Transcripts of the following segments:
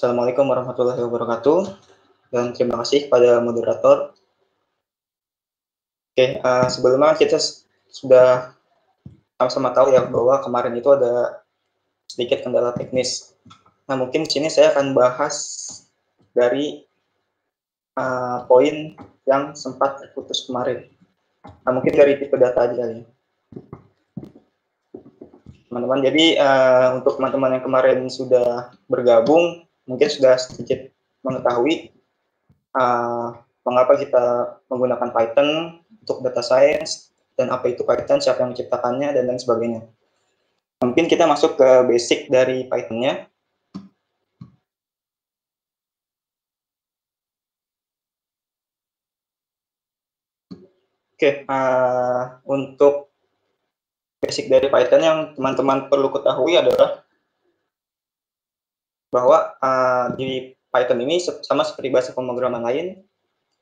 Assalamualaikum warahmatullahi wabarakatuh, dan terima kasih kepada moderator. Oke, sebelumnya kita sudah sama-sama tahu ya bahwa kemarin itu ada sedikit kendala teknis. Nah, mungkin di sini saya akan bahas dari poin yang sempat terputus kemarin. Nah, mungkin dari tipe data aja ya, teman-teman. Jadi untuk teman-teman yang kemarin sudah bergabung, mungkin sudah sedikit mengetahui mengapa kita menggunakan Python untuk data science, dan apa itu Python, siapa yang menciptakannya, dan lain sebagainya. Mungkin kita masuk ke basic dari Python-nya. Oke, untuk basic dari Python yang teman-teman perlu ketahui adalah bahwa di Python ini sama seperti bahasa pemrograman lain,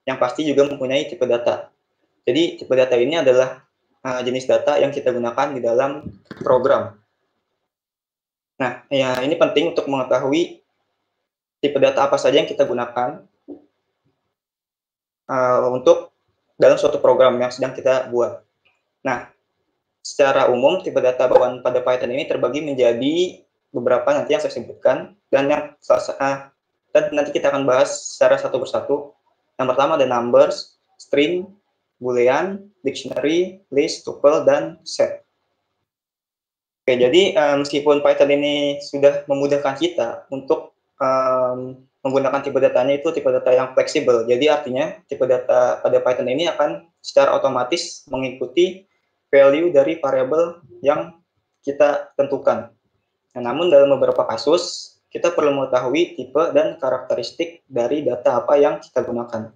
yang pasti juga mempunyai tipe data. Jadi tipe data ini adalah jenis data yang kita gunakan di dalam program. Nah, ya ini penting untuk mengetahui tipe data apa saja yang kita gunakan untuk dalam suatu program yang sedang kita buat. Nah, secara umum tipe data bawaan pada Python ini terbagi menjadi beberapa nanti yang saya sebutkan, dan nanti kita akan bahas secara satu persatu. Yang pertama ada numbers, string, boolean, dictionary, list, tuple, dan set. Oke, jadi meskipun Python ini sudah memudahkan kita untuk menggunakan tipe datanya itu tipe data yang fleksibel. Jadi artinya tipe data pada Python ini akan secara otomatis mengikuti value dari variabel yang kita tentukan. Nah, namun dalam beberapa kasus kita perlu mengetahui tipe dan karakteristik dari data apa yang kita gunakan.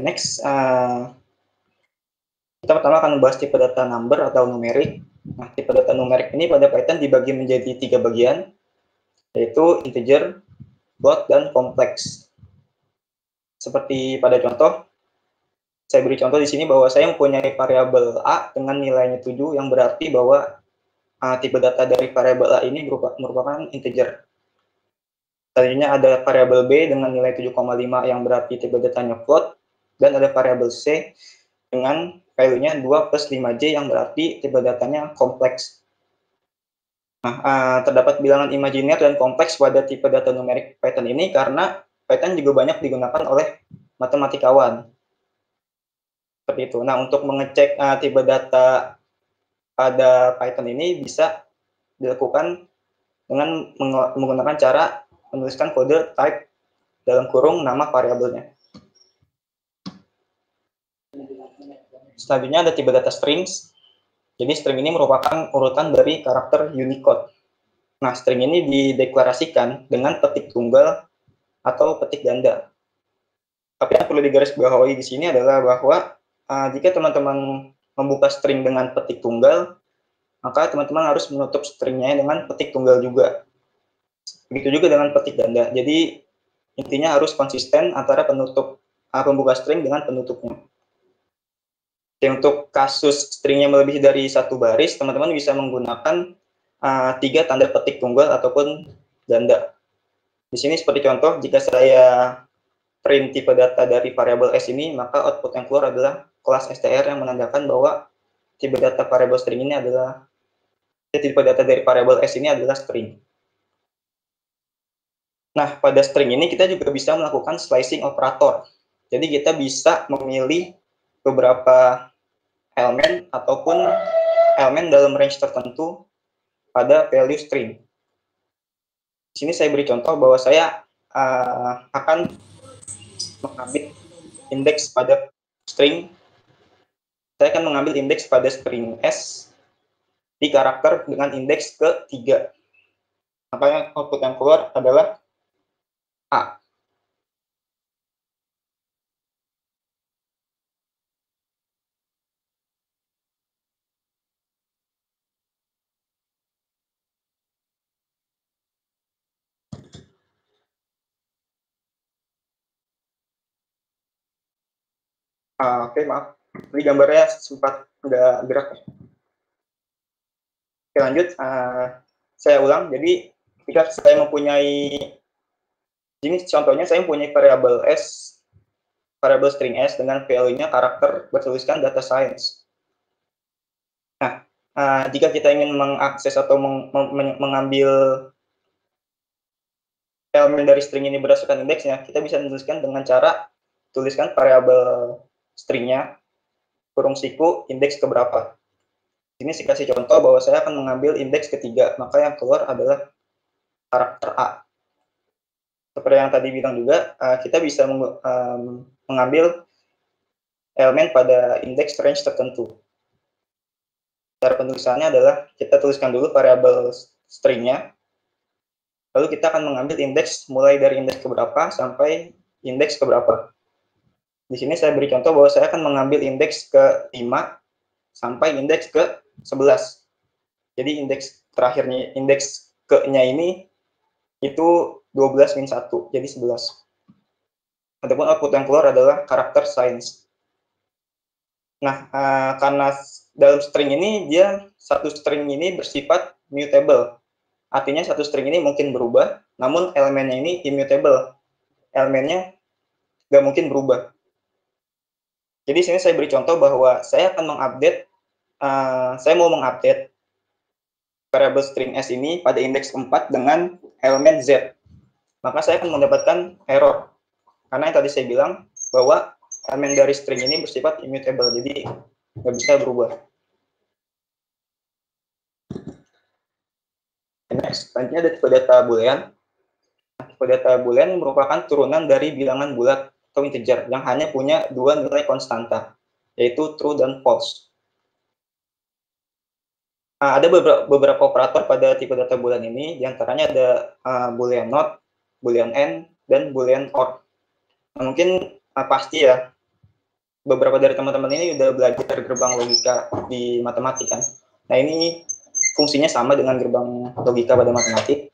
Next, kita pertama akan membahas tipe data number atau numerik. Nah, tipe data numerik ini pada Python dibagi menjadi 3 bagian, yaitu integer, float, dan kompleks. Seperti pada contoh, saya beri contoh di sini bahwa saya mempunyai variabel A dengan nilainya 7, yang berarti bahwa tipe data dari variabel A ini merupakan integer. Selanjutnya ada variabel B dengan nilai 7,5 yang berarti tipe datanya float, dan ada variabel C dengan value-nya 2 plus 5J yang berarti tipe datanya kompleks. Nah, terdapat bilangan imajiner dan kompleks pada tipe data numerik Python ini karena Python juga banyak digunakan oleh matematikawan. Seperti itu. Nah, untuk mengecek tipe data pada Python ini bisa dilakukan dengan menggunakan cara menuliskan kode type dalam kurung nama variabelnya. Selanjutnya ada tipe data strings. Jadi string ini merupakan urutan dari karakter Unicode. Nah, string ini dideklarasikan dengan petik tunggal atau petik ganda. Tapi yang perlu digarisbawahi di sini adalah bahwa jika teman-teman membuka string dengan petik tunggal, maka teman-teman harus menutup stringnya dengan petik tunggal juga. Begitu juga dengan petik ganda. Jadi intinya harus konsisten antara pembuka string dengan penutupnya. Oke, untuk kasus stringnya melebihi dari satu baris, teman-teman bisa menggunakan 3 tanda petik tunggal ataupun ganda. Di sini seperti contoh, jika saya print tipe data dari variabel S ini, maka output yang keluar adalah kelas str yang menandakan bahwa tipe data variabel string ini adalah tipe data dari variabel S ini adalah string. Nah, pada string ini kita juga bisa melakukan slicing operator. Jadi kita bisa memilih beberapa elemen ataupun elemen dalam range tertentu pada value string. Di sini saya beri contoh bahwa saya akan mengambil indeks pada string. Saya akan mengambil indeks pada string S di karakter dengan indeks ke-3. Maka output yang keluar adalah A. Oke, maaf. Ini gambarnya sempat nggak gerak. Oke, lanjut. Saya ulang. Jadi Jika saya mempunyai, ini contohnya saya mempunyai variabel S, variabel string S dengan value-nya karakter bertuliskan data science. Nah, jika kita ingin mengakses atau mengambil elemen dari string ini berdasarkan indeksnya, kita bisa menuliskan dengan cara tuliskan variabel stringnya, kurung siku, indeks keberapa. Ini saya kasih contoh bahwa saya akan mengambil indeks ketiga, maka yang keluar adalah karakter A. Seperti yang tadi bilang juga, kita bisa mengambil elemen pada indeks range tertentu. Cara penulisannya adalah kita tuliskan dulu variabel stringnya, lalu kita akan mengambil indeks mulai dari indeks keberapa sampai indeks keberapa. Di sini saya beri contoh bahwa saya akan mengambil indeks ke-5 sampai indeks ke-11. Jadi indeks terakhirnya, indeks ke-nya ini itu 12 min 1, jadi 11. Ataupun output yang keluar adalah karakter science. Nah, karena dalam string ini, satu string ini bersifat mutable. Artinya satu string ini mungkin berubah, namun elemennya ini immutable. Elemennya nggak mungkin berubah. Jadi sini saya beri contoh bahwa saya akan mengupdate, saya mau mengupdate variabel string S ini pada indeks 4 dengan elemen Z. Maka saya akan mendapatkan error. Karena yang tadi saya bilang bahwa elemen dari string ini bersifat immutable, jadi nggak bisa berubah. Next, selanjutnya ada tipe data boolean. Tipe data boolean merupakan turunan dari bilangan bulat atau integer yang hanya punya dua nilai konstanta, yaitu true dan false. Ada beberapa operator pada tipe data boolean ini, diantaranya ada boolean not, boolean and, dan boolean or. Nah, mungkin pasti ya, beberapa dari teman-teman ini udah belajar gerbang logika di matematik kan. Nah, ini fungsinya sama dengan gerbang logika pada matematik.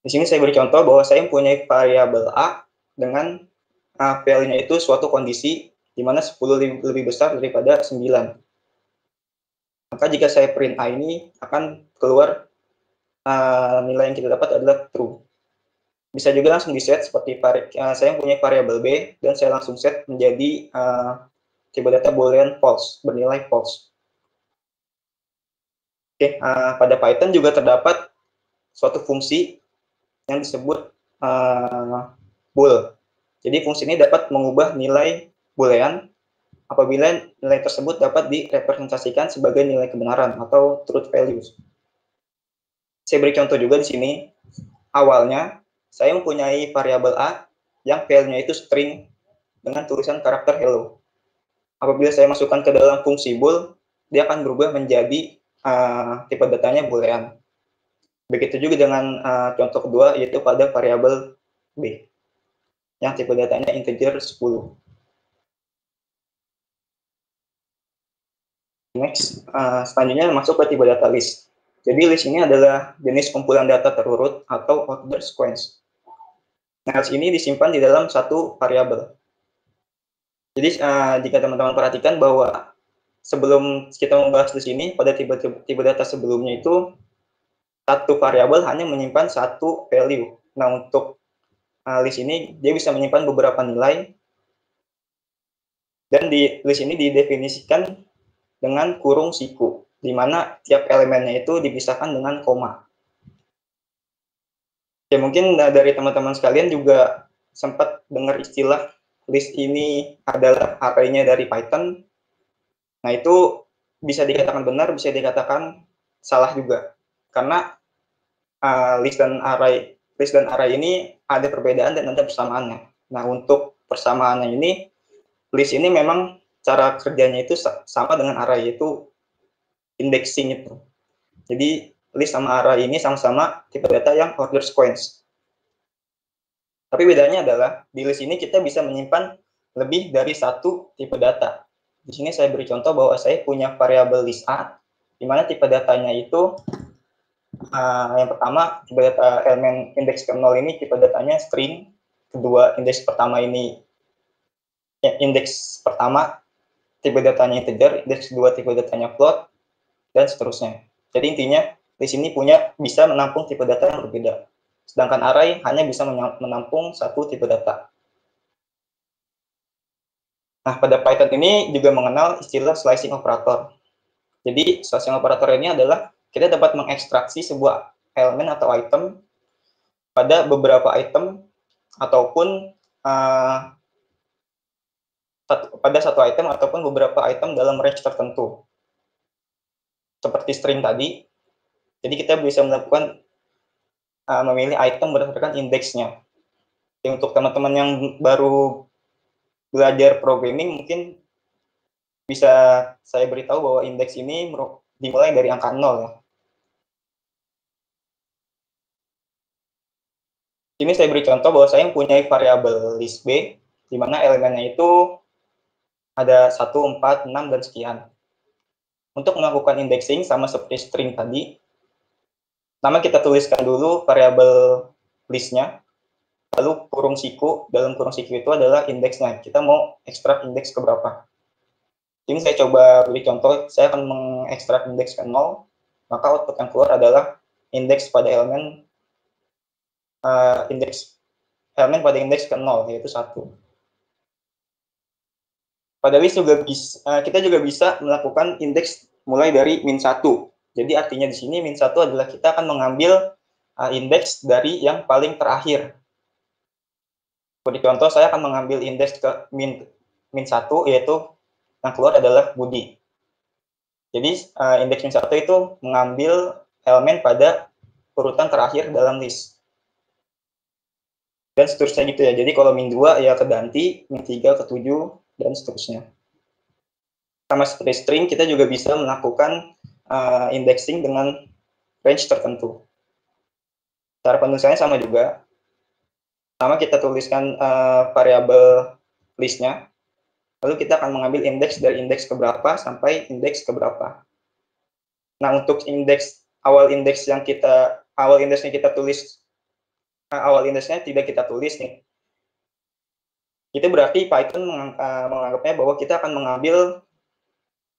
Di sini saya beri contoh bahwa saya mempunyai variabel A dengan value-nya itu suatu kondisi di mana 10 lebih besar daripada 9. Maka jika saya print A ini akan keluar nilai yang kita dapat adalah true. Bisa juga langsung di-set seperti saya mempunyai variabel B dan saya langsung set menjadi tipe data boolean false, bernilai false. Oke, pada Python juga terdapat suatu fungsi yang disebut bool. Jadi fungsi ini dapat mengubah nilai boolean apabila nilai tersebut dapat direpresentasikan sebagai nilai kebenaran atau truth values. Saya beri contoh juga di sini. Awalnya saya mempunyai variabel A yang value-nya itu string dengan tulisan karakter hello. Apabila saya masukkan ke dalam fungsi bool, dia akan berubah menjadi tipe datanya boolean. Begitu juga dengan contoh kedua, yaitu pada variabel B, yang tipe datanya integer 10. Next, selanjutnya masuk ke tipe data list. Jadi list ini adalah jenis kumpulan data terurut atau order sequence. Nah, list ini disimpan di dalam satu variabel. Jadi jika teman-teman perhatikan bahwa sebelum kita membahas list ini, pada tipe data sebelumnya itu satu variabel hanya menyimpan satu value. Nah, untuk list ini dia bisa menyimpan beberapa nilai, dan di list ini didefinisikan dengan kurung siku, di mana tiap elemennya itu dipisahkan dengan koma. Ya, mungkin dari teman-teman sekalian juga sempat dengar istilah list ini adalah array-nya dari Python. Nah, itu bisa dikatakan benar, bisa dikatakan salah juga. Karena list dan array ini ada perbedaan dan ada persamaannya. Nah, untuk persamaannya ini, list ini memang cara kerjanya itu sama dengan array, yaitu indexing itu. Jadi list sama array ini sama-sama tipe data yang order sequence. Tapi bedanya adalah di list ini kita bisa menyimpan lebih dari satu tipe data. Di sini saya beri contoh bahwa saya punya variabel list A, di mana tipe datanya itu yang pertama tipe data elemen indeks ke-0 ini tipe datanya string, kedua indeks pertama ini indeks pertama tipe datanya integer, indeks kedua tipe datanya float, dan seterusnya. Jadi intinya list ini bisa menampung tipe data yang berbeda. Sedangkan array hanya bisa menampung satu tipe data. Nah, pada Python ini juga mengenal istilah slicing operator. Jadi, slicing operator ini adalah kita dapat mengekstraksi sebuah elemen atau item pada beberapa item ataupun pada satu item ataupun beberapa item dalam range tertentu. Seperti string tadi, jadi kita bisa melakukan memilih item berdasarkan indeksnya. Jadi untuk teman-teman yang baru belajar programming, mungkin bisa saya beritahu bahwa indeks ini dimulai dari angka 0 ya. Ini saya beri contoh bahwa saya mempunyai variabel list B, di mana elemennya itu ada 1, 4, 6, dan sekian. Untuk melakukan indexing sama seperti string tadi, pertama kita tuliskan dulu variabel listnya, lalu kurung siku, dalam kurung siku itu adalah indeksnya. Kita mau ekstrak indeks ke berapa. Ini saya coba beri contoh, saya akan mengekstrak indeks ke 0, maka output yang keluar adalah indeks pada elemen pada indeks ke 0, yaitu 1. Pada list juga kita juga bisa melakukan indeks mulai dari min 1. Jadi artinya di sini min 1 adalah kita akan mengambil indeks dari yang paling terakhir. Seperti contoh, saya akan mengambil indeks ke min 1, yaitu yang keluar adalah Budi. Jadi indeks min 1 itu mengambil elemen pada urutan terakhir dalam list. Dan seterusnya gitu ya. Jadi kalau min 2 ya ke Danti, min 3 ke 7, dan seterusnya. Sama seperti string, kita juga bisa melakukan indexing dengan range tertentu. Cara penulisannya sama juga. Pertama kita tuliskan variabel listnya, lalu kita akan mengambil indeks dari indeks keberapa sampai indeks keberapa. Nah, untuk awal indeksnya kita tulis, awal indeksnya tidak kita tulis nih. Itu berarti Python menganggapnya bahwa kita akan mengambil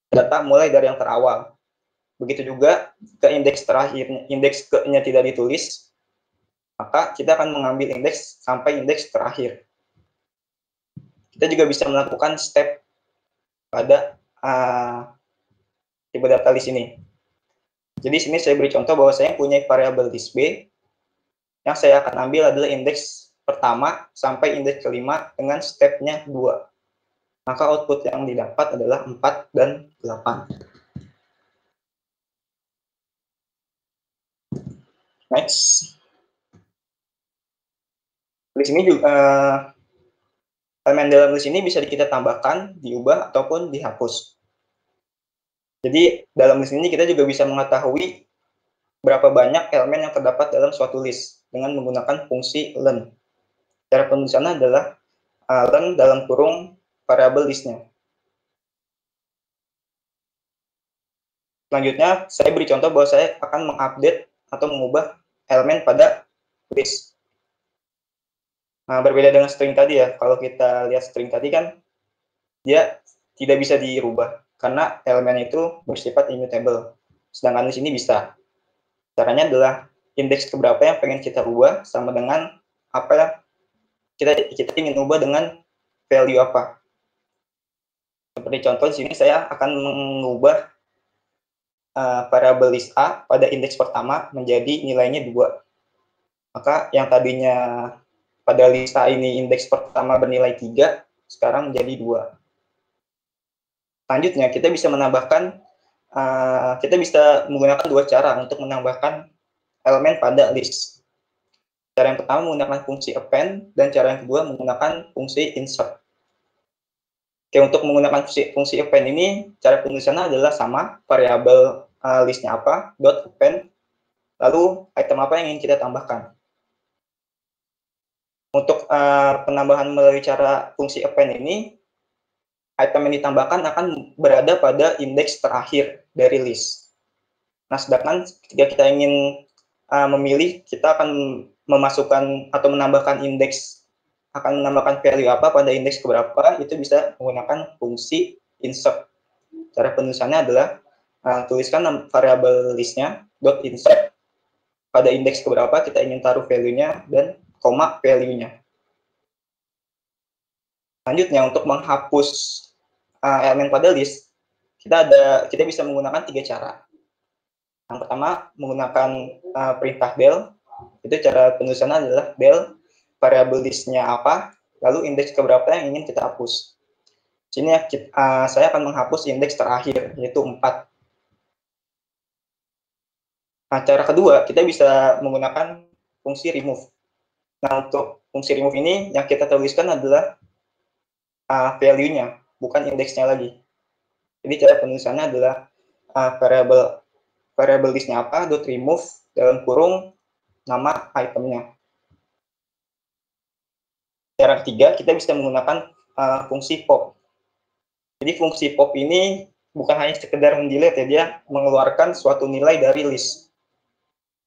data mulai dari yang terawal. Begitu juga ke indeks terakhir, indeks ke-nya tidak ditulis, maka kita akan mengambil indeks sampai indeks terakhir. Kita juga bisa melakukan step pada tipe data list ini. Jadi sini saya beri contoh bahwa saya punya variabel list B, yang saya akan ambil adalah indeks pertama sampai indeks kelima dengan stepnya 2. Maka output yang didapat adalah 4 dan 8. Next. List ini juga elemen dalam list ini bisa kita tambahkan, diubah, ataupun dihapus. Jadi, dalam list ini kita juga bisa mengetahui berapa banyak elemen yang terdapat dalam suatu list dengan menggunakan fungsi len. Cara penulisannya adalah len dalam kurung variabel listnya. Selanjutnya, saya beri contoh bahwa saya akan mengupdate atau mengubah elemen pada list. Nah, berbeda dengan string tadi ya, kalau kita lihat string tadi kan, dia tidak bisa dirubah, karena elemen itu bersifat immutable. Sedangkan di sini bisa. Caranya adalah indeks keberapa yang pengen kita ubah, sama dengan apa yang kita ingin ubah dengan value apa. Seperti contoh di sini saya akan mengubah variabel list A pada indeks pertama menjadi nilainya 2. Maka yang tadinya pada list A ini indeks pertama bernilai 3, sekarang menjadi 2. Selanjutnya, kita bisa menambahkan, kita bisa menggunakan 2 cara untuk menambahkan elemen pada list. Cara yang pertama menggunakan fungsi append, dan cara yang kedua menggunakan fungsi insert. Oke, untuk menggunakan fungsi append ini, cara penulisannya adalah sama, variabel listnya apa, dot append, lalu item apa yang ingin kita tambahkan. Untuk penambahan melalui cara fungsi append ini, item yang ditambahkan akan berada pada indeks terakhir dari list. Nah, sedangkan ketika kita ingin memilih, kita akan memasukkan atau menambahkan value apa pada indeks keberapa, itu bisa menggunakan fungsi insert. Cara penulisannya adalah tuliskan variabel listnya, dot insert. Pada indeks keberapa kita ingin taruh value-nya dan koma value-nya. Selanjutnya untuk menghapus elemen pada list, kita bisa menggunakan 3 cara. Yang pertama menggunakan perintah del. Itu cara penulisannya adalah del variabel list-nya apa, lalu indeks keberapa yang ingin kita hapus. Sini saya akan menghapus indeks terakhir, yaitu 4. Nah, cara kedua, kita bisa menggunakan fungsi remove. Nah, untuk fungsi remove ini, yang kita tuliskan adalah value-nya, bukan indeksnya lagi. Jadi, cara penulisannya adalah variable list-nya apa, dot remove, dalam kurung, nama itemnya. Cara ketiga, kita bisa menggunakan fungsi pop. Jadi, fungsi pop ini bukan hanya sekedar mendelete ya, dia mengeluarkan suatu nilai dari list.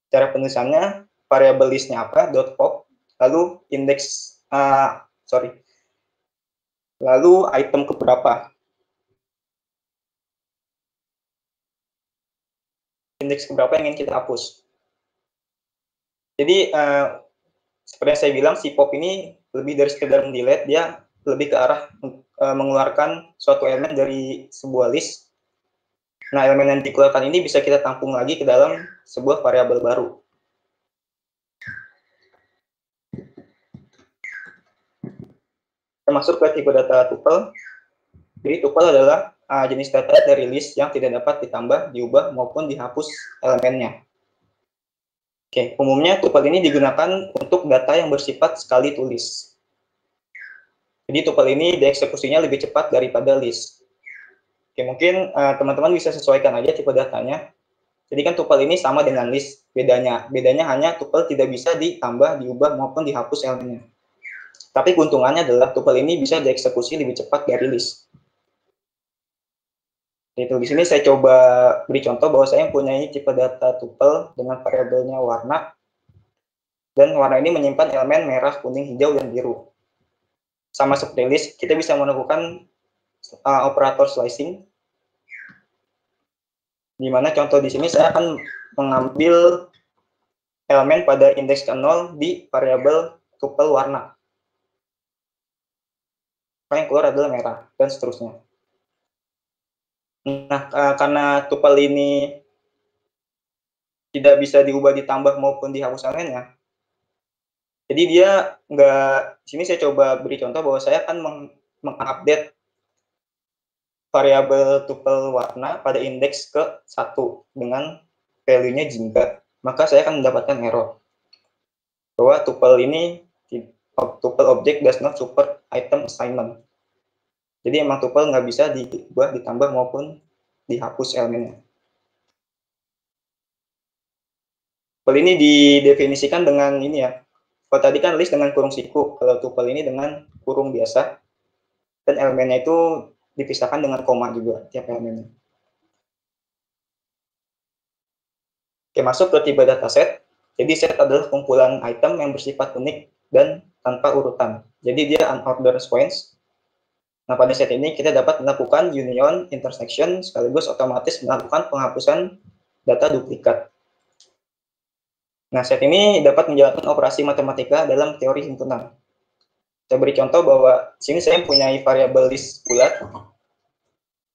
Cara penulisannya, variable list-nya apa, dot pop, lalu indeks, lalu item keberapa. Indeks keberapa yang ingin kita hapus. Jadi, seperti yang saya bilang, si pop ini lebih dari sekedar mendelete, dia lebih ke arah mengeluarkan suatu elemen dari sebuah list. Nah, elemen yang dikeluarkan ini bisa kita tampung lagi ke dalam sebuah variabel baru. Kita masuk ke tipe data tuple. Jadi, tuple adalah jenis data dari list yang tidak dapat ditambah, diubah, maupun dihapus elemennya. Oke, umumnya tuple ini digunakan untuk data yang bersifat sekali tulis. Jadi, tuple ini dieksekusinya lebih cepat daripada list. Oke, mungkin teman-teman bisa sesuaikan aja tipe datanya. Jadi kan tuple ini sama dengan list, bedanya hanya tuple tidak bisa ditambah, diubah, maupun dihapus elemennya. Tapi keuntungannya adalah tuple ini bisa dieksekusi lebih cepat dari list. Itu di sini saya coba beri contoh bahwa saya mempunyai tipe data tuple dengan variabelnya warna, dan warna ini menyimpan elemen merah, kuning, hijau, dan biru. Sama seperti list, kita bisa melakukan operator slicing, di mana contoh di sini saya akan mengambil elemen pada indeks ke-0 di variabel tuple warna. Yang keluar adalah merah, dan seterusnya. Nah, karena tuple ini tidak bisa diubah, ditambah, maupun dihapus elemennya, jadi dia nggak, sini saya coba beri contoh bahwa saya akan mengupdate variabel tuple warna pada indeks ke-1 dengan value-nya jingga, maka saya akan mendapatkan error bahwa tuple ini, tuple object does not support item assignment. Jadi emang tuple nggak bisa diubah, ditambah, maupun dihapus elemennya. Tuple ini didefinisikan dengan ini ya. Kalau tadi kan list dengan kurung siku, kalau tuple ini dengan kurung biasa, dan elemennya itu dipisahkan dengan koma juga tiap elemennya. Oke, masuk ke tipe dataset. Jadi set adalah kumpulan item yang bersifat unik dan tanpa urutan. Jadi dia unordered sequence. Nah, pada set ini kita dapat melakukan union, intersection, sekaligus otomatis melakukan penghapusan data duplikat. Nah, set ini dapat menjalankan operasi matematika dalam teori himpunan. Saya beri contoh bahwa sini saya mempunyai variabel list bulat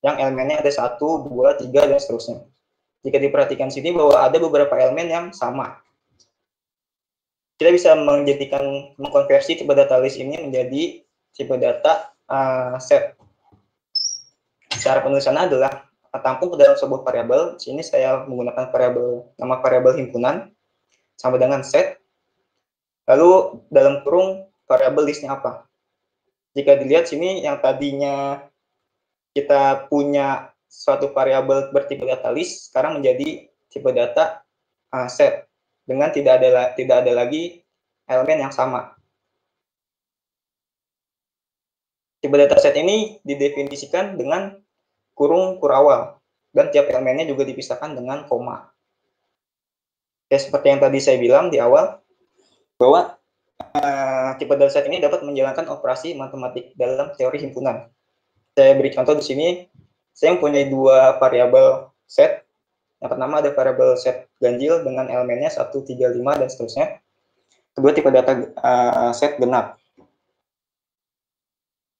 yang elemennya ada 1, 2, 3, dan seterusnya. Jika diperhatikan sini bahwa ada beberapa elemen yang sama. Kita bisa mengkonversi tipe data list ini menjadi tipe data set. Cara penulisannya adalah tampung ke dalam sebuah variabel. Sini saya menggunakan nama variabel himpunan sama dengan set. Lalu dalam kurung variabel listnya apa? Jika dilihat sini yang tadinya kita punya suatu variabel bertipe data list, sekarang menjadi tipe data set dengan tidak ada lagi elemen yang sama. Tipe data set ini didefinisikan dengan kurung kurawal dan tiap elemennya juga dipisahkan dengan koma. Ya, seperti yang tadi saya bilang di awal bahwa tipe data set ini dapat menjalankan operasi matematik dalam teori himpunan. Saya beri contoh di sini, saya mempunyai 2 variabel set. Yang pertama ada variabel set ganjil dengan elemennya 1, 3, 5, dan seterusnya. Kedua, tipe data set genap.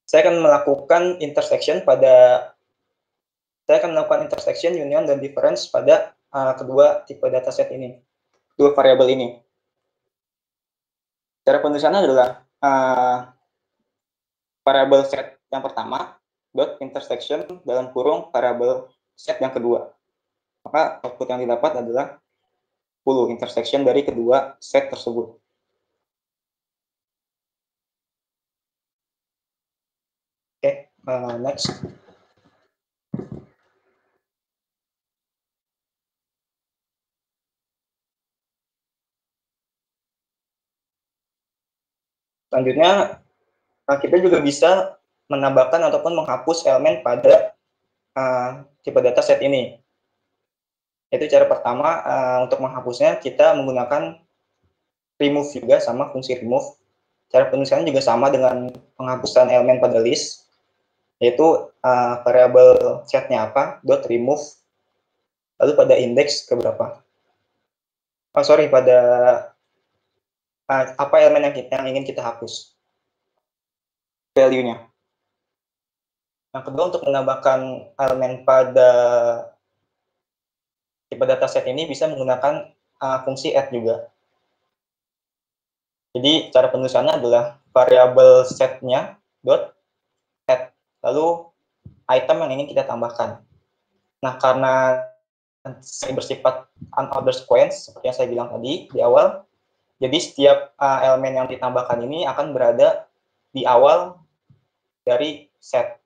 Saya akan melakukan intersection union dan difference pada kedua tipe dataset ini, dua variabel ini. Cara penulisannya adalah variabel set yang pertama dot intersection dalam kurung variabel set yang kedua. Maka output yang didapat adalah 10 intersection dari kedua set tersebut. Oke, next. Selanjutnya, kita juga bisa menambahkan ataupun menghapus elemen pada tipe dataset ini. Itu cara pertama. Untuk menghapusnya kita menggunakan remove juga, sama fungsi remove. Cara penulisannya juga sama dengan penghapusan elemen pada list, yaitu variabel setnya apa, dot remove, lalu pada indeks keberapa. Pada apa elemen yang ingin kita hapus, value-nya. Yang kedua, untuk menambahkan elemen pada tipe dataset ini bisa menggunakan fungsi add juga. Jadi cara penulisannya adalah variabel setnya dot add, lalu item yang ingin kita tambahkan. Nah, karena bersifat unordered sequence seperti yang saya bilang tadi di awal, jadi setiap elemen yang ditambahkan ini akan berada di awal dari set.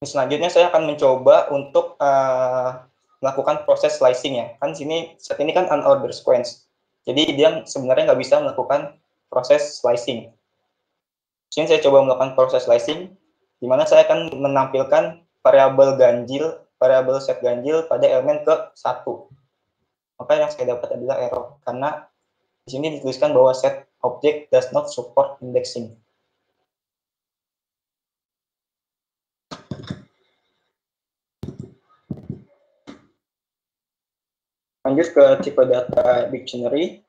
Selanjutnya saya akan mencoba untuk melakukan proses slicing ya. Kan sini set ini kan unordered sequence. Jadi dia sebenarnya nggak bisa melakukan proses slicing. Sini saya coba melakukan proses slicing, di mana saya akan menampilkan variabel set ganjil pada elemen ke-1. Maka yang saya dapat adalah error, karena di sini dituliskan bahwa set object does not support indexing. Lanjut ke tipe data dictionary.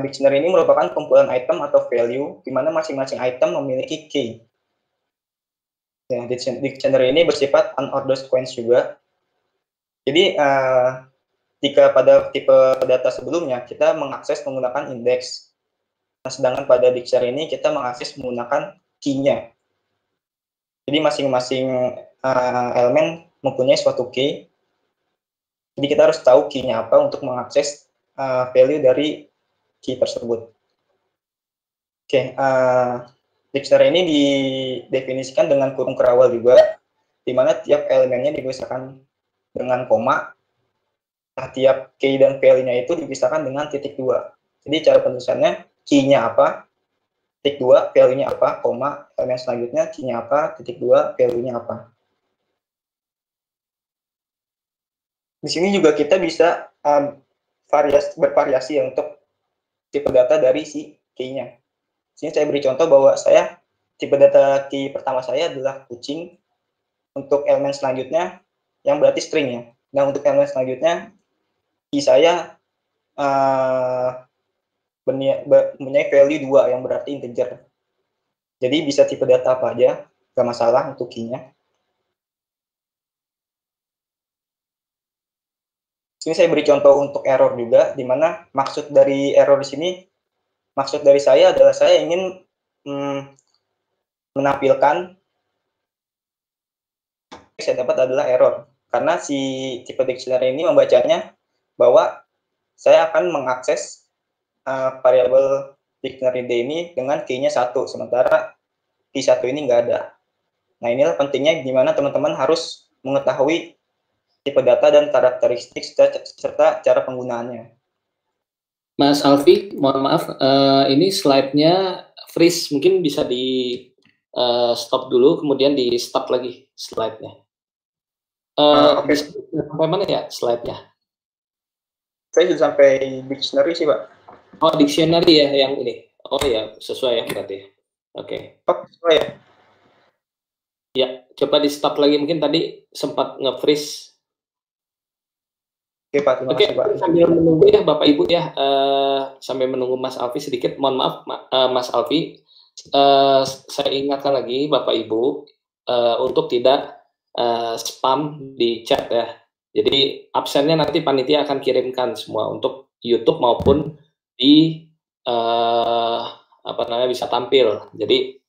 Dictionary ini merupakan kumpulan item atau value, di mana masing-masing item memiliki key. Ya, dictionary ini bersifat unordered sequence juga. Jadi, jika pada tipe data sebelumnya kita mengakses menggunakan indeks, nah, sedangkan pada dictionary ini kita mengakses menggunakan key-nya. Jadi masing-masing elemen mempunyai suatu key. Jadi kita harus tahu key-nya apa untuk mengakses value dari key tersebut. Oke, dictionary ini didefinisikan dengan kurung kerawal juga, di mana tiap elemennya dipisahkan dengan koma. Nah, tiap key dan value-nya itu dipisahkan dengan titik 2. Jadi cara penulisannya key-nya apa, titik 2, value-nya apa, koma, elemen selanjutnya key-nya apa, titik 2, value-nya apa. Di sini juga kita bisa bervariasi untuk tipe data dari si key-nya. Sini saya beri contoh bahwa tipe data key pertama saya adalah kucing. Untuk elemen selanjutnya yang berarti string ya. Nah, untuk elemen selanjutnya key saya mempunyai value 2 yang berarti integer. Jadi bisa tipe data apa aja, nggak masalah untuk key-nya. Sini saya beri contoh untuk error juga, di mana maksud dari error di sini, maksud dari saya adalah saya ingin menampilkan yang saya dapat adalah error, karena si tipe dictionary ini membacanya bahwa saya akan mengakses variabel dictionary D ini dengan key-nya 1, sementara key 1 ini nggak ada. Nah, inilah pentingnya gimana teman-teman harus mengetahui tipe data dan karakteristik serta cara penggunaannya. Mas Alfi, mohon maaf, ini slide-nya freeze, mungkin bisa di stop dulu, kemudian di stop lagi slide-nya. Sampai mana ya slide-nya? Saya sudah sampai dictionary sih, Pak. Oh, dictionary ya yang ini. Oh ya, sesuai ya berarti. Oke. Sesuai ya? Ya, coba di stop lagi, mungkin tadi sempat nge-freeze. Oke Pak, terima kasih Pak. Sambil menunggu ya Bapak Ibu ya, sambil menunggu Mas Alfi sedikit, mohon maaf Mas Alfi, saya ingatkan lagi Bapak Ibu untuk tidak spam di chat ya. Jadi absennya nanti panitia akan kirimkan semua untuk YouTube maupun di apa namanya bisa tampil. Jadi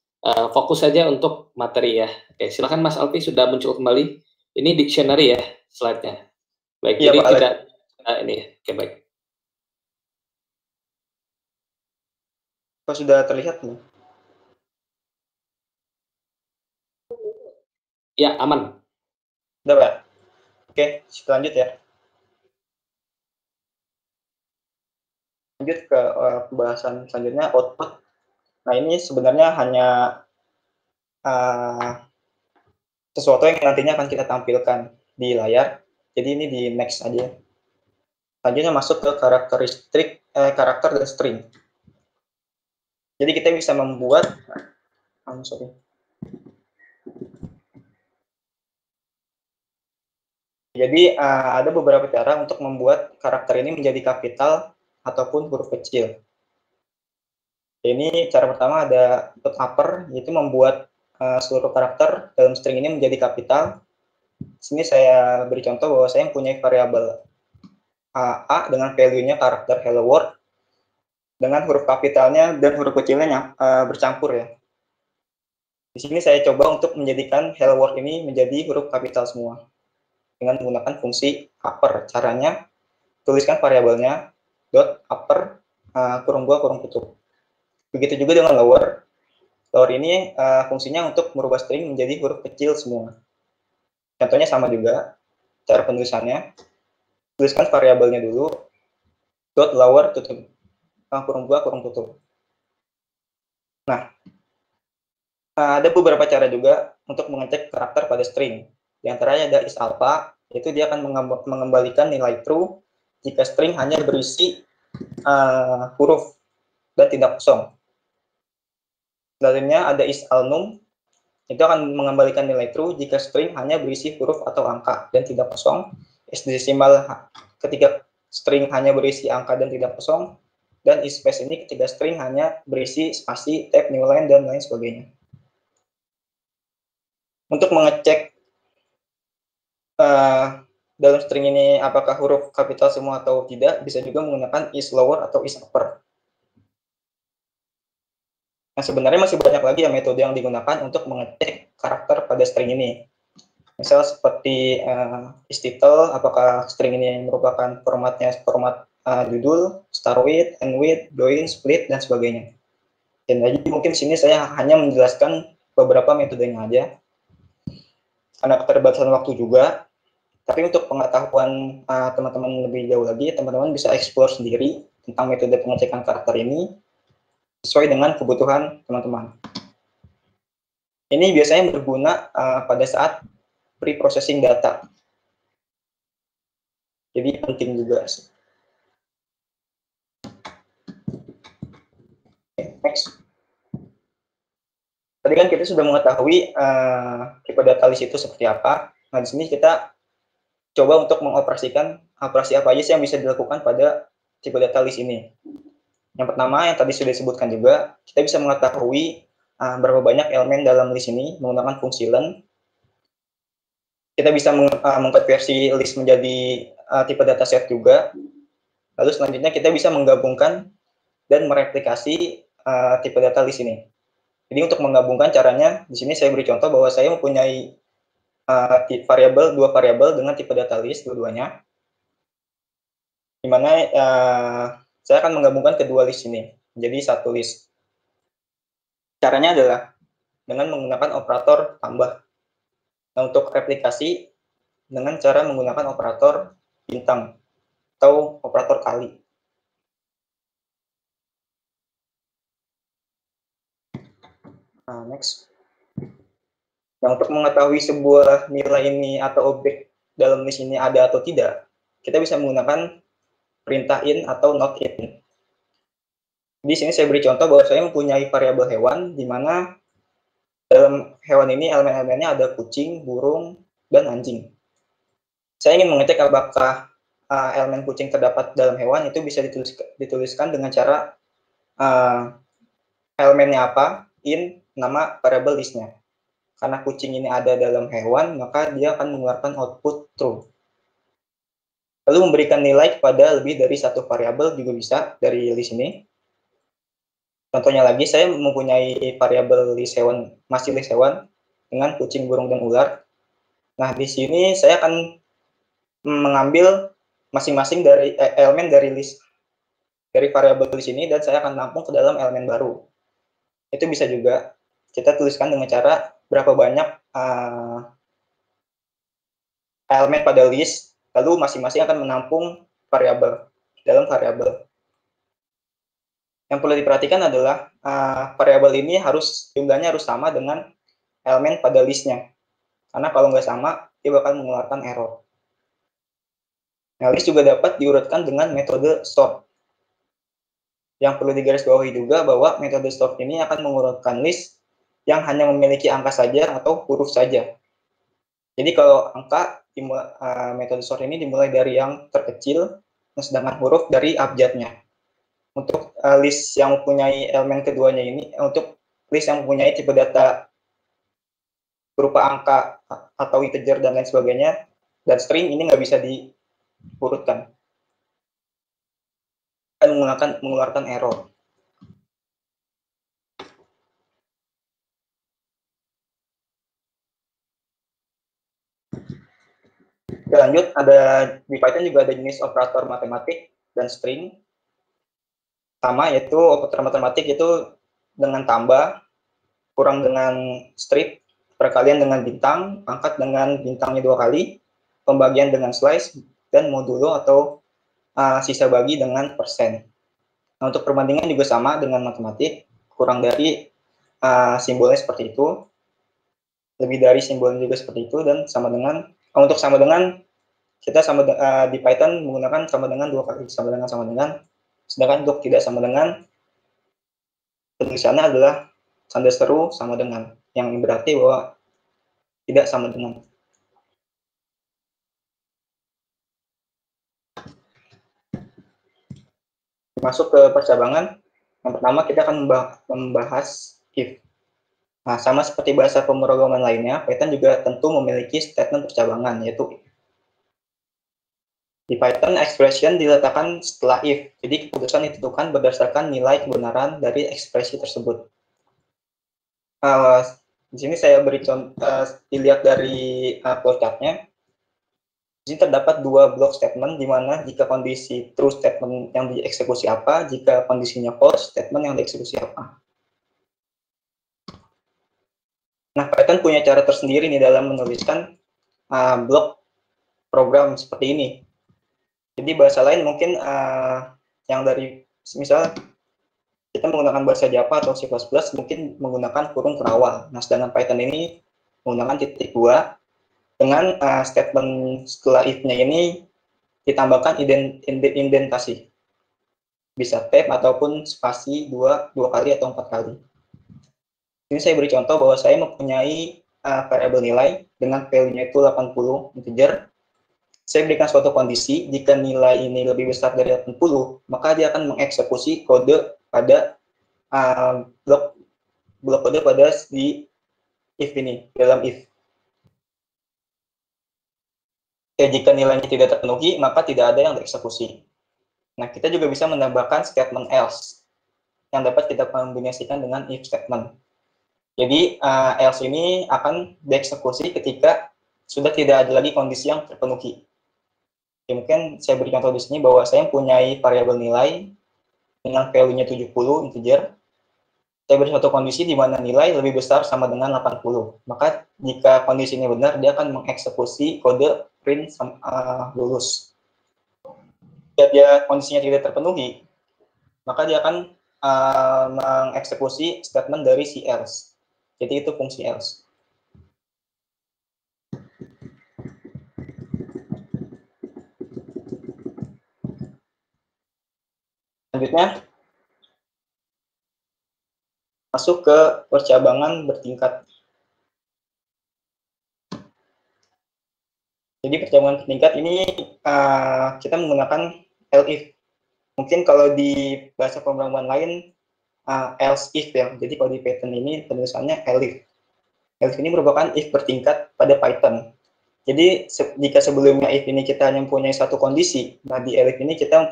fokus saja untuk materi ya. Oke, silakan Mas Alfi, sudah muncul kembali. Ini dictionary ya slide-nya. Baik, Iya, jadi Pak, tidak ini ya. Oke, baik. Pak sudah terlihat nih? Ya, aman. Udah Pak. Oke, lanjut ya. Lanjut ke pembahasan selanjutnya, output. Nah, ini sebenarnya hanya sesuatu yang nantinya akan kita tampilkan di layar. Jadi ini di next aja. Selanjutnya masuk ke karakteristik karakter dan string. Jadi kita bisa membuat Jadi ada beberapa cara untuk membuat karakter ini menjadi kapital ataupun huruf kecil. Ini cara pertama ada put upper, yaitu membuat seluruh karakter dalam string ini menjadi kapital. Di sini saya beri contoh bahwa saya mempunyai variabel A dengan value-nya karakter hello world dengan huruf kapitalnya dan huruf kecilnya bercampur ya. Di sini saya coba untuk menjadikan hello world ini menjadi huruf kapital semua dengan menggunakan fungsi upper. Caranya tuliskan variabelnya dot upper kurung 2 kurung tutup. Begitu juga dengan lower. Lower ini fungsinya untuk merubah string menjadi huruf kecil semua. Contohnya sama juga cara penulisannya. Tuliskan variabelnya dulu dot lower tutup kurung 2 kurung tutup. Nah, ada beberapa cara juga untuk mengecek karakter pada string. Di antaranya ada isAlpha, yaitu dia akan mengembalikan nilai true jika string hanya berisi huruf dan tidak kosong. Selanjutnya ada isAlnum, itu akan mengembalikan nilai true jika string hanya berisi huruf atau angka dan tidak kosong. Isdesimal ketika string hanya berisi angka dan tidak kosong. Dan ispace ini ketika string hanya berisi spasi, tab, new line, dan lain sebagainya. Untuk mengecek dalam string ini apakah huruf kapital semua atau tidak, bisa juga menggunakan isLower atau isUpper. Nah, sebenarnya masih banyak lagi ya metode yang digunakan untuk mengecek karakter pada string ini. Misal seperti istitle, apakah string ini merupakan formatnya format judul, start with, end with, join, split, dan sebagainya. Dan jadi mungkin sini saya hanya menjelaskan beberapa metodenya aja. Karena keterbatasan waktu juga, tapi untuk pengetahuan teman-teman lebih jauh lagi, teman-teman bisa explore sendiri tentang metode pengecekan karakter ini sesuai dengan kebutuhan teman-teman. Ini biasanya berguna pada saat pre-processing data. Jadi penting juga. Next. Tadi kan kita sudah mengetahui tipe data list itu seperti apa. Nah, di sini kita coba untuk mengoperasikan operasi apa aja sih yang bisa dilakukan pada tipe data list ini. Yang pertama, yang tadi sudah disebutkan juga, kita bisa mengetahui berapa banyak elemen dalam list ini menggunakan fungsi len. Kita bisa mengkonversi list menjadi tipe dataset juga. Lalu selanjutnya kita bisa menggabungkan dan mereplikasi tipe data list ini. Jadi untuk menggabungkan caranya, di sini saya beri contoh bahwa saya mempunyai dua variabel dengan tipe data list dua-duanya, di mana saya akan menggabungkan kedua list ini menjadi satu list. Caranya adalah dengan menggunakan operator tambah. Nah, untuk replikasi dengan cara menggunakan operator bintang atau operator kali. Nah, next. Nah, untuk mengetahui sebuah nilai ini atau objek dalam list ini ada atau tidak, kita bisa menggunakan perintah in atau not in. Di sini saya beri contoh bahwa saya mempunyai variabel hewan, di mana dalam hewan ini elemen-elemennya ada kucing, burung, dan anjing. Saya ingin mengecek apakah elemen kucing terdapat dalam hewan, itu bisa dituliskan dengan cara elemennya apa, in, nama variabel listnya. Karena kucing ini ada dalam hewan, maka dia akan mengeluarkan output true. Lalu memberikan nilai kepada lebih dari satu variabel juga bisa dari list ini. Contohnya lagi, saya mempunyai variabel list hewan, masih list hewan, dengan kucing, burung, dan ular. Nah, di sini saya akan mengambil masing-masing dari elemen dari list, dari variabel list ini, dan saya akan tampung ke dalam elemen baru. Itu bisa juga kita tuliskan dengan cara berapa banyak elemen pada list, lalu masing-masing akan menampung variabel dalam variabel. Yang perlu diperhatikan adalah variabel ini jumlahnya harus sama dengan elemen pada listnya. Karena kalau nggak sama, dia bakal mengeluarkan error. Nah, list juga dapat diurutkan dengan metode sort. Yang perlu digarisbawahi juga bahwa metode sort ini akan mengurutkan list yang hanya memiliki angka saja atau huruf saja. Jadi kalau angka, metode sort ini dimulai dari yang terkecil, sedangkan huruf dari abjadnya. Untuk list yang mempunyai elemen keduanya ini, untuk list yang mempunyai tipe data berupa angka atau integer dan lain sebagainya, dan string ini nggak bisa diurutkan. Akan mengeluarkan error. Kita lanjut, di Python juga ada jenis operator matematik dan string. Sama, yaitu operator matematik itu dengan tambah, kurang dengan strip, perkalian dengan bintang, angkat dengan bintangnya 2 kali, pembagian dengan slice, dan modulo atau sisa bagi dengan persen. Nah, untuk perbandingan juga sama dengan matematik, kurang dari simbolnya seperti itu, lebih dari simbolnya juga seperti itu, dan sama dengan, untuk sama dengan, kita di Python menggunakan sama dengan 2 kali, sama dengan, sedangkan untuk tidak sama dengan, tulisannya adalah tanda seru sama dengan, yang berarti bahwa tidak sama dengan. Masuk ke percabangan, yang pertama kita akan membahas if. Nah, sama seperti bahasa pemrograman lainnya, Python juga tentu memiliki statement percabangan, yaitu if. Di Python, expression diletakkan setelah if, jadi keputusan ditentukan berdasarkan nilai kebenaran dari ekspresi tersebut. Di sini saya beri contoh, dilihat dari flowchart-nya. Di sini terdapat 2 block statement, di mana jika kondisi true statement yang dieksekusi apa, jika kondisinya false statement yang dieksekusi apa. Nah, Python punya cara tersendiri nih dalam menuliskan blok program seperti ini. Jadi bahasa lain mungkin yang dari, misal kita menggunakan bahasa Java atau C++ mungkin menggunakan kurung terawal. Nah, sedangkan Python ini menggunakan titik 2 dengan statement setelah if-nya ini ditambahkan indentasi. Bisa tab ataupun spasi dua kali atau 4 kali. Ini saya beri contoh bahwa saya mempunyai variabel nilai dengan value-nya itu 80 integer. Saya berikan suatu kondisi, jika nilai ini lebih besar dari 80, maka dia akan mengeksekusi kode pada blok kode pada di if ini, dalam if. Jika nilainya tidak terpenuhi, maka tidak ada yang dieksekusi. Nah, kita juga bisa menambahkan statement else yang dapat kita kombinasikan dengan if statement. Jadi, else ini akan dieksekusi ketika sudah tidak ada lagi kondisi yang terpenuhi. Ya, mungkin saya beri contoh di sini bahwa saya mempunyai variabel nilai dengan value-nya 70 integer. Saya beri suatu kondisi di mana nilai lebih besar sama dengan 80. Maka jika kondisi ini benar, dia akan mengeksekusi kode print lulus. Jika dia kondisinya tidak terpenuhi, maka dia akan mengeksekusi statement dari si else. Jadi itu fungsi else. Selanjutnya, masuk ke percabangan bertingkat. Jadi percabangan bertingkat ini kita menggunakan elif. Mungkin kalau di bahasa pemrograman lain else if ya. Jadi kalau di Python ini penulisannya elif. Elif ini merupakan if bertingkat pada Python. Jadi jika sebelumnya if ini kita hanya mempunyai satu kondisi, nah di elif ini kita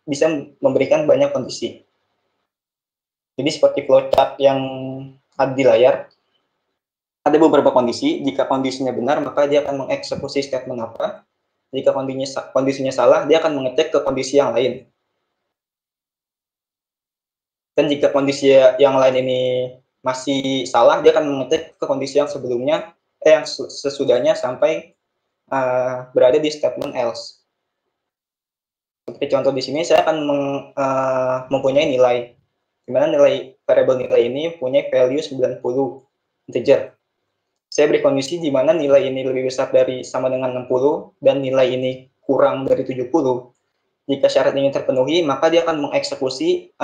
bisa memberikan banyak kondisi. Jadi seperti flowchart yang ada di layar, ada beberapa kondisi. Jika kondisinya benar, maka dia akan mengeksekusi statement apa. Jika kondisinya salah, dia akan mengecek ke kondisi yang lain. Dan jika kondisi yang lain ini masih salah, dia akan mengecek ke kondisi yang sebelumnya, yang sesudahnya sampai berada di statement else. Seperti contoh di sini, saya akan mempunyai nilai, di mana variabel nilai ini punya value 90 integer. Saya beri kondisi di mana nilai ini lebih besar dari sama dengan 60 dan nilai ini kurang dari 70. Jika syarat ini terpenuhi, maka dia akan mengeksekusi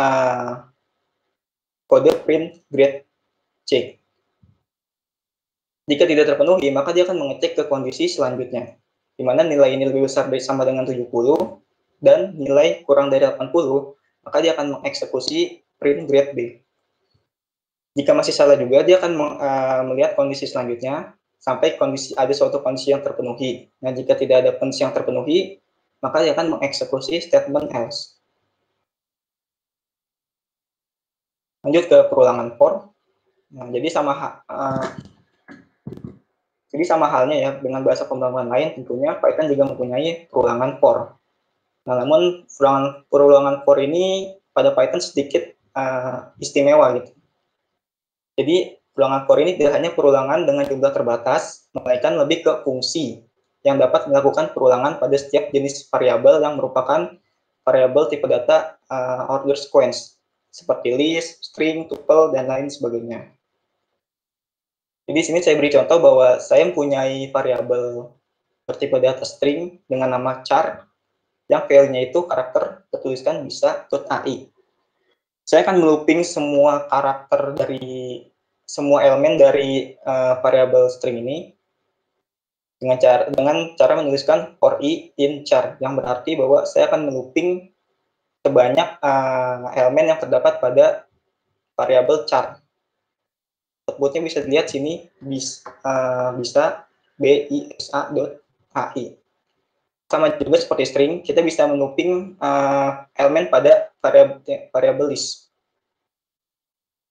kode print grade C. Jika tidak terpenuhi, maka dia akan mengecek ke kondisi selanjutnya, di mana nilai ini lebih besar dari sama dengan 70 dan nilai kurang dari 80, maka dia akan mengeksekusi print grade B. Jika masih salah juga, dia akan melihat kondisi selanjutnya sampai ada suatu kondisi yang terpenuhi. Nah, jika tidak ada kondisi yang terpenuhi, maka dia akan mengeksekusi statement else. Lanjut ke perulangan for. Nah, jadi sama halnya ya dengan bahasa pemrograman lain, tentunya Python juga mempunyai perulangan for. Nah, namun perulangan for ini pada Python sedikit istimewa gitu. Jadi perulangan for ini tidak hanya perulangan dengan jumlah terbatas, melainkan lebih ke fungsi yang dapat melakukan perulangan pada setiap jenis variabel yang merupakan variabel tipe data order sequence, seperti list, string, tuple, dan lain sebagainya. Jadi di sini saya beri contoh bahwa saya mempunyai variabel bertipe data string dengan nama char, yang value-nya itu karakter tertuliskan bisa .ai. Saya akan melooping semua karakter dari semua elemen dari variabel string ini dengan cara menuliskan for i in char, yang berarti bahwa saya akan melooping sebanyak elemen yang terdapat pada variabel char. Outputnya bisa dilihat sini, bisa bisa.ai. Sama juga seperti string, kita bisa melooping elemen pada variabel list.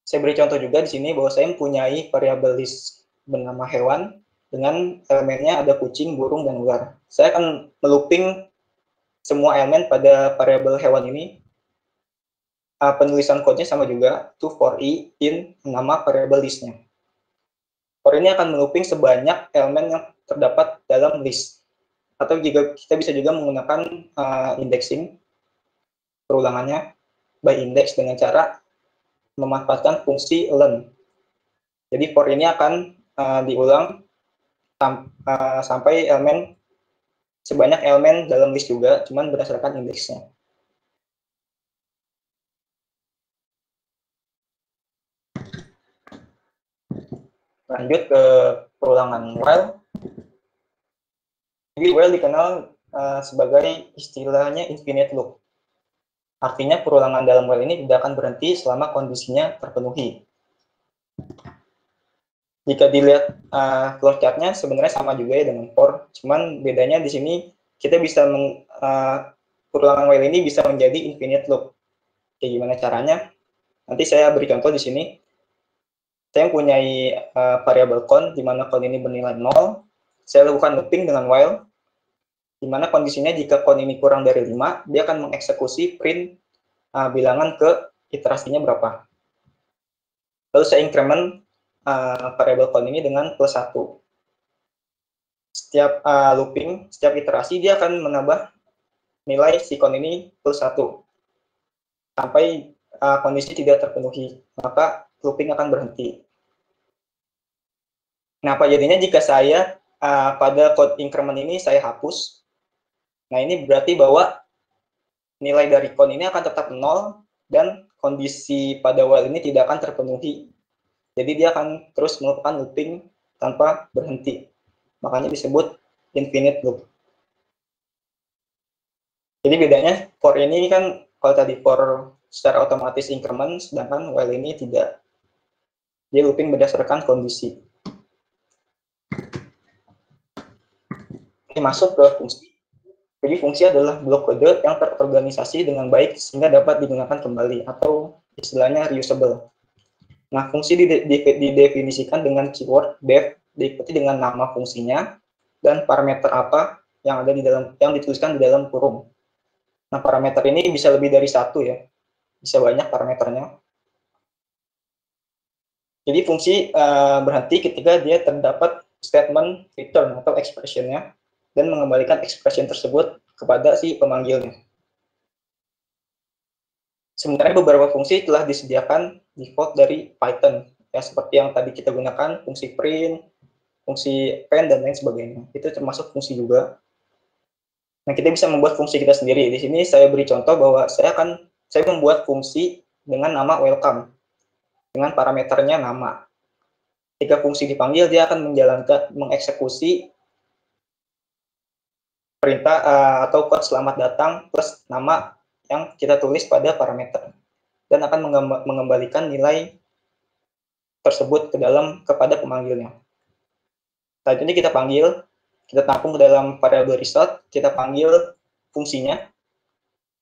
Saya beri contoh juga di sini bahwa saya mempunyai variabel list bernama hewan dengan elemennya ada kucing, burung, dan ular. Saya akan melooping semua elemen pada variabel hewan ini. Penulisan kodenya sama juga, to for i in nama variabel listnya. For ini akan melooping sebanyak elemen yang terdapat dalam list. Atau juga kita bisa juga menggunakan indexing, perulangannya by index dengan cara memanfaatkan fungsi learn. Jadi for ini akan diulang sampai sebanyak elemen dalam list juga, cuman berdasarkan indeksnya. Lanjut ke perulangan while. Jadi while dikenal sebagai istilahnya infinite loop. Artinya perulangan dalam while ini tidak akan berhenti selama kondisinya terpenuhi. Jika dilihat flowchart-nya sebenarnya sama juga ya dengan for, cuman bedanya di sini kita bisa perulangan while ini bisa menjadi infinite loop. Kayak gimana caranya? Nanti saya beri contoh di sini. Saya mempunyai variabel count, di mana count ini bernilai 0. Saya lakukan looping dengan while, di mana kondisinya jika count ini kurang dari 5, dia akan mengeksekusi print bilangan ke iterasinya berapa. Lalu saya increment variabel count ini dengan plus 1. Setiap looping, setiap iterasi, dia akan menambah nilai si count ini plus 1. Sampai kondisi tidak terpenuhi, maka looping akan berhenti. Nah, apa jadinya jika saya pada code increment ini saya hapus? Nah, ini berarti bahwa nilai dari count ini akan tetap 0 dan kondisi pada while ini tidak akan terpenuhi. Jadi dia akan terus melakukan looping tanpa berhenti. Makanya disebut infinite loop. Jadi bedanya for ini kan kalau tadi for secara otomatis increment, sedangkan while ini tidak. Dia looping berdasarkan kondisi. Ini masuk ke fungsi. Jadi fungsi adalah blok kode yang terorganisasi dengan baik sehingga dapat digunakan kembali atau istilahnya reusable. Nah, fungsi didefinisikan dengan keyword def diikuti dengan nama fungsinya dan parameter apa yang ada di dalam yang dituliskan di dalam kurung. Nah, parameter ini bisa lebih dari satu ya, bisa banyak parameternya. Jadi fungsi berhenti ketika dia terdapat statement return atau expression-nya dan mengembalikan expression tersebut kepada si pemanggilnya. Sebenarnya beberapa fungsi telah disediakan default dari Python, ya seperti yang tadi kita gunakan, fungsi print, fungsi append, dan lain sebagainya. Itu termasuk fungsi juga. Nah, kita bisa membuat fungsi kita sendiri. Di sini saya beri contoh bahwa saya membuat fungsi dengan nama welcome, dengan parameternya nama. Jika fungsi dipanggil, dia akan mengeksekusi perintah atau kode selamat datang plus nama yang kita tulis pada parameter dan akan mengembalikan nilai tersebut kepada pemanggilnya. Selanjutnya kita panggil, kita tampung ke dalam variabel result, kita panggil fungsinya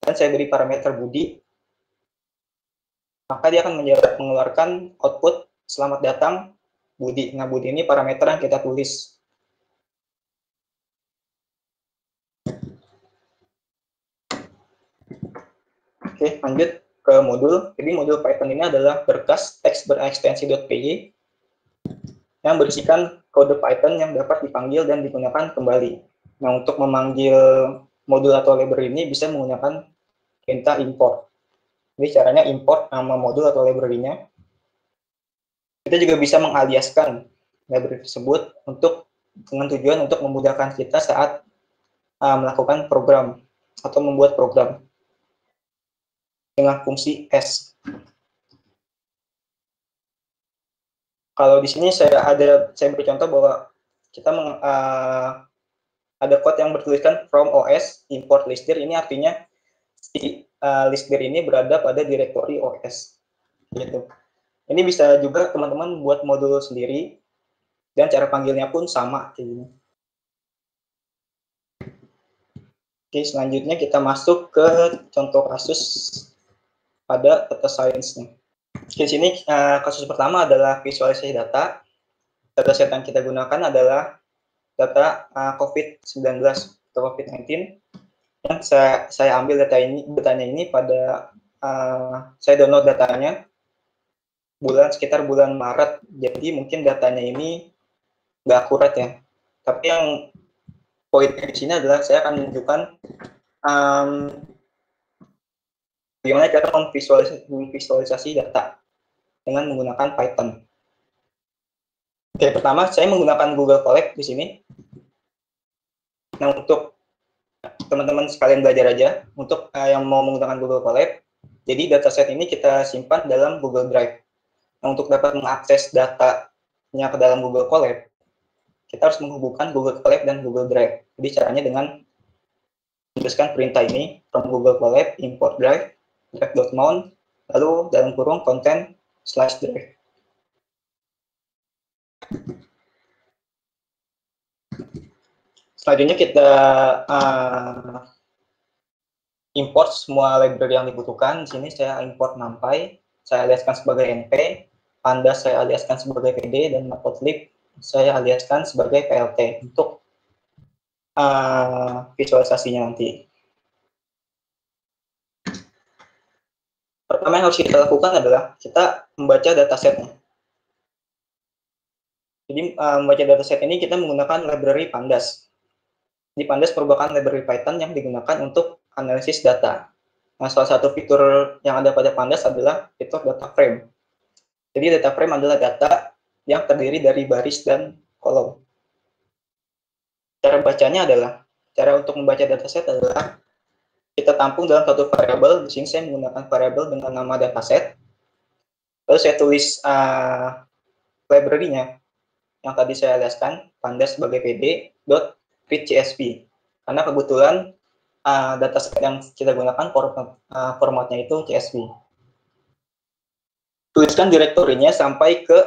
dan saya beri parameter Budi, maka dia akan mengeluarkan output selamat datang Budi. Nah, Budi ini parameter yang kita tulis. Oke, lanjut ke modul. Jadi modul Python ini adalah berkas teks berekstensi.py yang berisikan kode Python yang dapat dipanggil dan digunakan kembali. Nah, untuk memanggil modul atau library ini bisa menggunakan perintah import. Jadi caranya import nama modul atau library-nya. Kita juga bisa mengaliaskan library tersebut dengan tujuan untuk memudahkan kita saat melakukan program atau membuat program dengan fungsi S. Kalau di sini saya beri contoh bahwa kita ada code yang bertuliskan from OS import listdir. Ini artinya si listdir ini berada pada direktori OS. Gitu. Ini bisa juga teman-teman buat modul sendiri dan cara panggilnya pun sama. Gitu. Oke, selanjutnya kita masuk ke contoh kasus pada data science-nya. Di sini kasus pertama adalah visualisasi data. Dataset yang kita gunakan adalah data COVID-19 atau COVID-19. Yang saya ambil datanya ini pada saya download datanya sekitar bulan Maret. Jadi mungkin datanya ini nggak akurat ya. Tapi yang poin di sini adalah saya akan menunjukkan bagaimana cara memvisualisasi data dengan menggunakan Python. Oke, pertama saya menggunakan Google Colab di sini. Nah, untuk teman-teman sekalian belajar aja, untuk yang mau menggunakan Google Colab, jadi dataset ini kita simpan dalam Google Drive. Nah, untuk dapat mengakses datanya ke dalam Google Colab, kita harus menghubungkan Google Colab dan Google Drive. Jadi caranya dengan menuliskan perintah ini from Google Colab import drive drive.mount lalu dalam kurung content/drive. Selanjutnya kita import semua library yang dibutuhkan. Di sini saya import NumPy, saya aliaskan sebagai np, pandas saya aliaskan sebagai pd, dan matplotlib saya aliaskan sebagai plt untuk visualisasinya nanti. Pertama yang harus kita lakukan adalah kita membaca datasetnya. Jadi membaca dataset ini kita menggunakan library pandas. Di pandas merupakan library Python yang digunakan untuk analisis data. Nah, salah satu fitur yang ada pada pandas adalah fitur data frame. Jadi data frame adalah data yang terdiri dari baris dan kolom. Cara bacanya adalah, cara untuk membaca dataset adalah kita tampung dalam satu variabel. Di sini saya menggunakan variabel dengan nama dataset. Lalu saya tulis library-nya yang tadi saya jelaskan, pandas sebagai pd.read.csv. Karena kebetulan dataset yang kita gunakan formatnya itu CSV. Tuliskan direktorinya sampai ke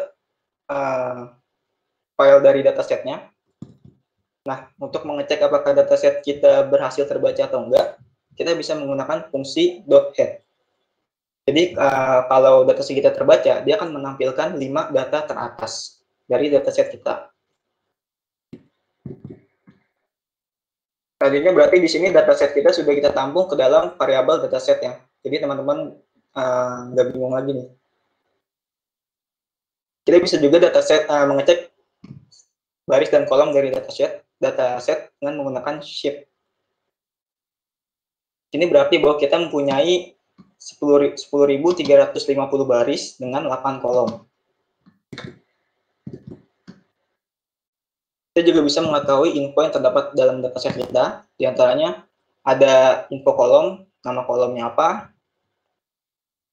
file dari datasetnya. Nah, untuk mengecek apakah dataset kita berhasil terbaca atau enggak, kita bisa menggunakan fungsi .head. Jadi kalau dataset kita terbaca, dia akan menampilkan 5 data teratas dari dataset kita. Tadinya berarti di sini dataset kita sudah kita tampung ke dalam variabel dataset ya. Jadi teman-teman nggak bingung lagi nih. Kita bisa juga dataset mengecek baris dan kolom dari dataset dengan menggunakan shift. Ini berarti bahwa kita mempunyai 10.350 baris dengan 8 kolom. Kita juga bisa mengetahui info yang terdapat dalam dataset kita. Di antaranya ada info kolom, nama kolomnya apa,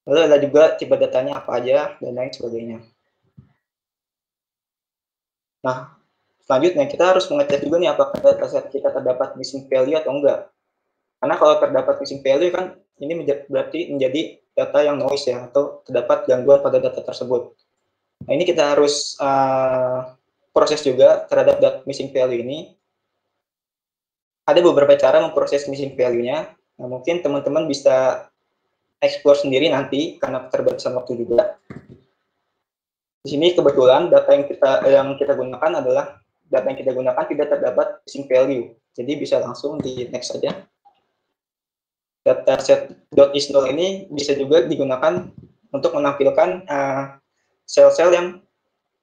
lalu ada juga tipe datanya apa aja, dan lain sebagainya. Nah, selanjutnya kita harus mengecek juga nih apakah dataset kita terdapat missing value atau enggak. Karena kalau terdapat missing value kan ini berarti menjadi data yang noise ya, atau terdapat gangguan pada data tersebut. Nah, ini kita harus proses juga terhadap missing value ini. Ada beberapa cara memproses missing value-nya. Nah, mungkin teman-teman bisa explore sendiri nanti karena keterbatasan waktu juga. Di sini kebetulan data yang kita gunakan adalah data yang kita gunakan tidak terdapat missing value. Jadi bisa langsung di next saja. Dataset.isNull ini bisa juga digunakan untuk menampilkan sel-sel yang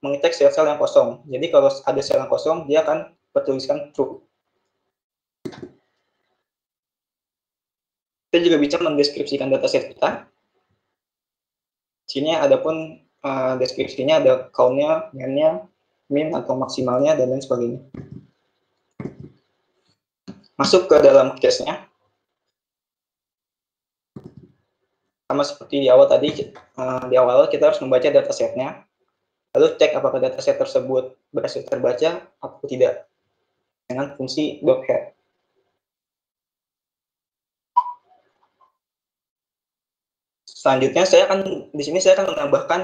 mengecek sel-sel yang kosong. Jadi kalau ada sel yang kosong, dia akan bertuliskan true. Kita juga bisa mendeskripsikan dataset kita. Sini adapun deskripsinya ada count-nya, main-nya, min atau maksimalnya, dan lain sebagainya. Masuk ke dalam case-nya. Sama seperti di awal tadi, di awal kita harus membaca datasetnya. Lalu cek apakah dataset tersebut berhasil terbaca atau tidak dengan fungsi .head. Selanjutnya di sini saya akan menambahkan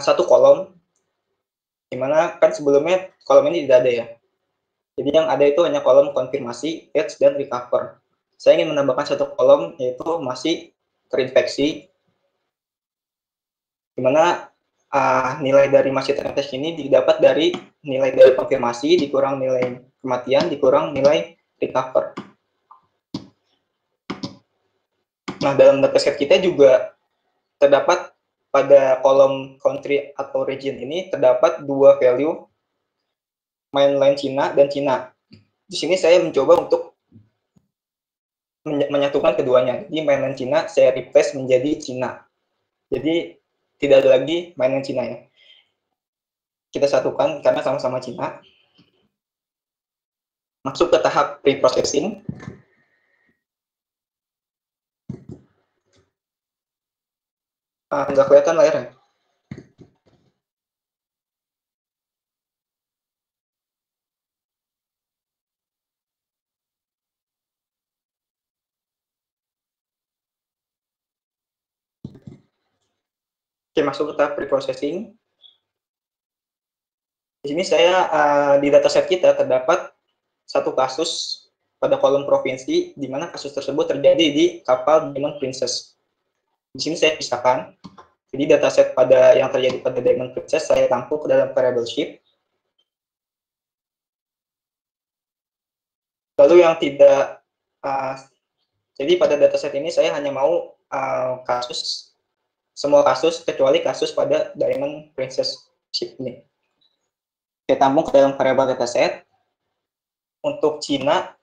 satu kolom, di mana kan sebelumnya kolom ini tidak ada ya. Jadi yang ada itu hanya kolom konfirmasi, patch, dan recover. Saya ingin menambahkan satu kolom yaitu masih terinfeksi, di mana nilai dari masih terinfeksi ini didapat dari nilai dari konfirmasi dikurang nilai kematian dikurang nilai recover. Nah, dalam dataset kita juga terdapat pada kolom country atau region ini terdapat dua value, mainland Cina dan Cina. Di sini saya mencoba untuk menyatukan keduanya. Jadi mainland Cina saya replace menjadi Cina. Jadi tidak ada lagi mainland Cina ya. Kita satukan karena sama-sama Cina. Masuk ke tahap pre-processing. Nggak kelihatan layarnya. Oke, masuk ke tahap pre-processing. Di sini saya di dataset kita terdapat satu kasus pada kolom provinsi, di mana kasus tersebut terjadi di kapal Diamond Princess. Di sini saya pisahkan. Jadi dataset yang terjadi pada Diamond Princess saya tampung ke dalam variable shift. Lalu yang tidak, jadi pada dataset ini saya hanya mau semua kasus kecuali kasus pada Diamond Princess ship ini. Saya tampung ke dalam variable dataset. Untuk Cina,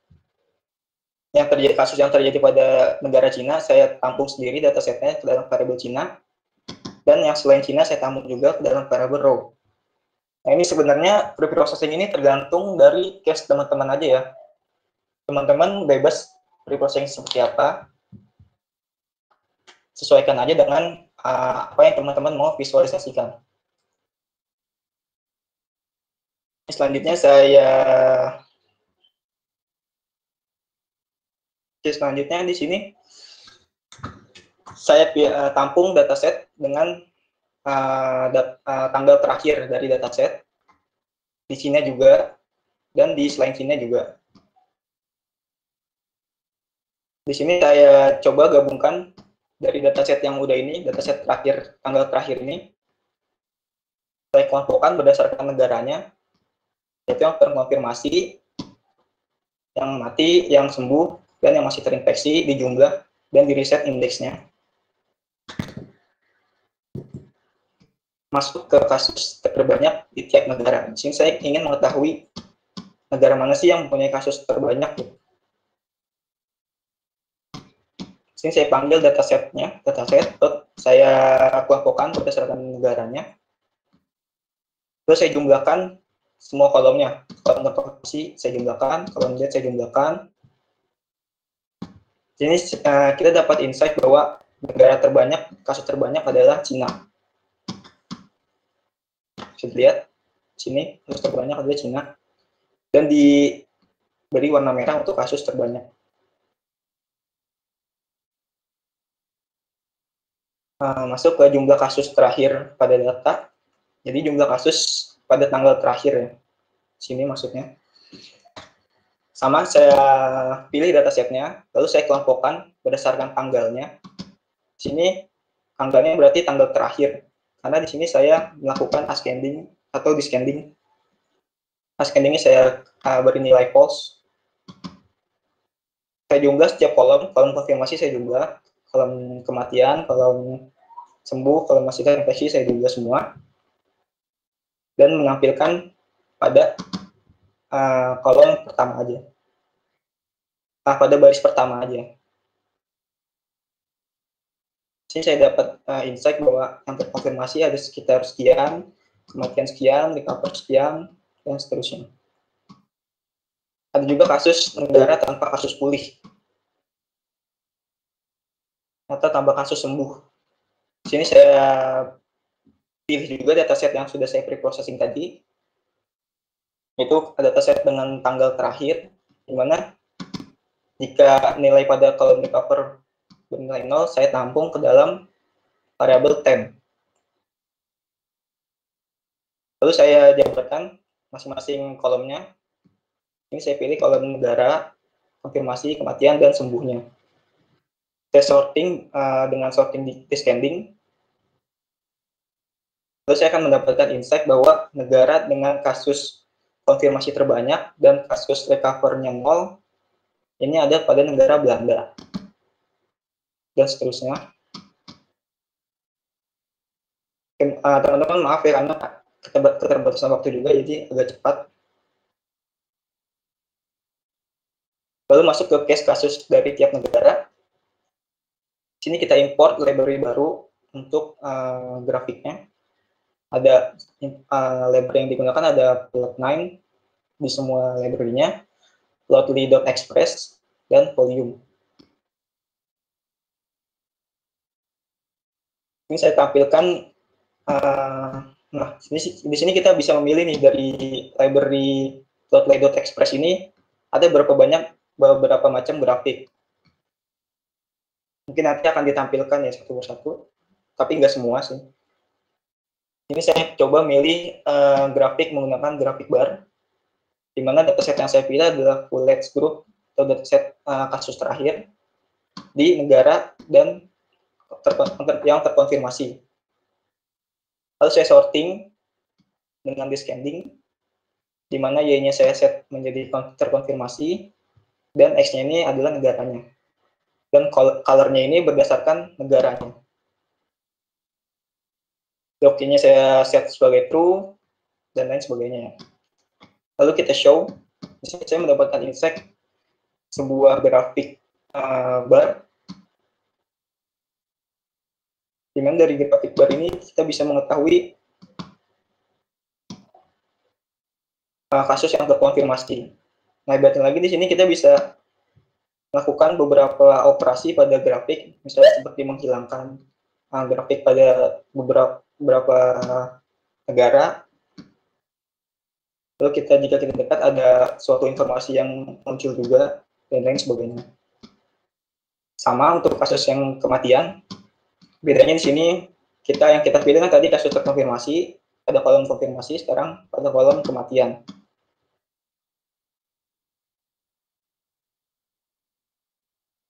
kasus yang terjadi pada negara Cina, saya tampung sendiri datasetnya ke dalam variable Cina. Dan yang selain Cina, saya tampung juga ke dalam variable row. Nah, ini sebenarnya pre-processing ini tergantung dari case teman-teman aja ya. Teman-teman bebas preprocessing seperti apa. Sesuaikan aja dengan apa yang teman-teman mau visualisasikan. Selanjutnya di sini saya tampung dataset dengan tanggal terakhir dari dataset di sini juga dan di selain sini juga. Di sini saya coba gabungkan dari dataset yang udah ini, dataset terakhir, tanggal terakhir ini, saya kelompokkan berdasarkan negaranya, yaitu yang terkonfirmasi, yang mati, yang sembuh, dan yang masih terinfeksi di jumlah dan di reset indeksnya. Masuk ke kasus terbanyak di tiap negara. Di sini saya ingin mengetahui negara mana sih yang mempunyai kasus terbanyak. Di sini saya panggil dataset, saya kelompokkan berdasarkan negaranya. Terus saya jumlahkan semua kolomnya. Kolom terkonfirmasi saya jumlahkan, kolom data saya jumlahkan. Di sini kita dapat insight bahwa negara terbanyak, kasus terbanyak adalah Cina. Bisa dilihat, sini kasus terbanyak adalah Cina. Dan diberi warna merah untuk kasus terbanyak. Masuk ke jumlah kasus terakhir pada data. Jadi jumlah kasus pada tanggal terakhir ya. Sini maksudnya. Sama, saya pilih datasetnya, lalu saya kelompokkan berdasarkan tanggalnya. Di sini tanggalnya berarti tanggal terakhir. Karena di sini saya melakukan ascending atau descending. Ascendingnya saya beri nilai false. Saya jumlah setiap kolom konfirmasi saya jumlah. Kolom kematian, kolom sembuh, kolom masih terinfeksi saya jumlah semua. Dan menampilkan pada kolom pertama aja. Pada baris pertama aja. Sini saya dapat insight bahwa yang terkonfirmasi ada sekitar sekian, kematian sekian, recover sekian, dan seterusnya. Ada juga kasus negara tanpa kasus pulih. Atau tambah kasus sembuh. Di sini saya pilih juga dataset yang sudah saya pre-processing tadi. Itu dataset dengan tanggal terakhir, di mana jika nilai pada kolom recover bernilai 0, saya tampung ke dalam variabel temp. Lalu saya jabarkan masing-masing kolomnya. Ini saya pilih kolom negara, konfirmasi, kematian, dan sembuhnya. Saya sorting dengan sorting descending. Lalu saya akan mendapatkan insight bahwa negara dengan kasus konfirmasi terbanyak dan kasus recover-nya 0, ini ada pada negara Belanda. Dan seterusnya. Teman-teman maaf ya, karena keterbatasan waktu juga, jadi agak cepat. Lalu masuk ke case kasus dari tiap negara. Di sini kita import library baru untuk grafiknya. Ada library yang digunakan ada plot9 di semua library-nya, plotly.express, dan volume. Ini saya tampilkan. Nah, di sini kita bisa memilih nih dari library plotly.express ini ada beberapa macam grafik. Mungkin nanti akan ditampilkan ya satu persatu, tapi nggak semua sih. Ini saya coba milih grafik menggunakan grafik bar, di mana dataset yang saya pilih adalah full let's group atau dataset kasus terakhir di negara dan yang terkonfirmasi. Lalu saya sorting dengan descending, di mana Y-nya saya set menjadi terkonfirmasi, dan X-nya ini adalah negaranya. Dan color-nya ini berdasarkan negaranya. Doc-nya saya set sebagai true, dan lain sebagainya. Lalu kita show, di sini saya mendapatkan insight sebuah grafik bar, di mana dari grafik bar ini kita bisa mengetahui kasus yang terkonfirmasi. Nah, berarti lagi di sini kita bisa melakukan beberapa operasi pada grafik, misalnya seperti menghilangkan grafik pada beberapa negara. Lalu jika kita dekat ada suatu informasi yang muncul juga dan lain sebagainya. Sama untuk kasus yang kematian, bedanya di sini yang kita pilih kan tadi kasus terkonfirmasi, ada kolom konfirmasi, sekarang pada kolom kematian.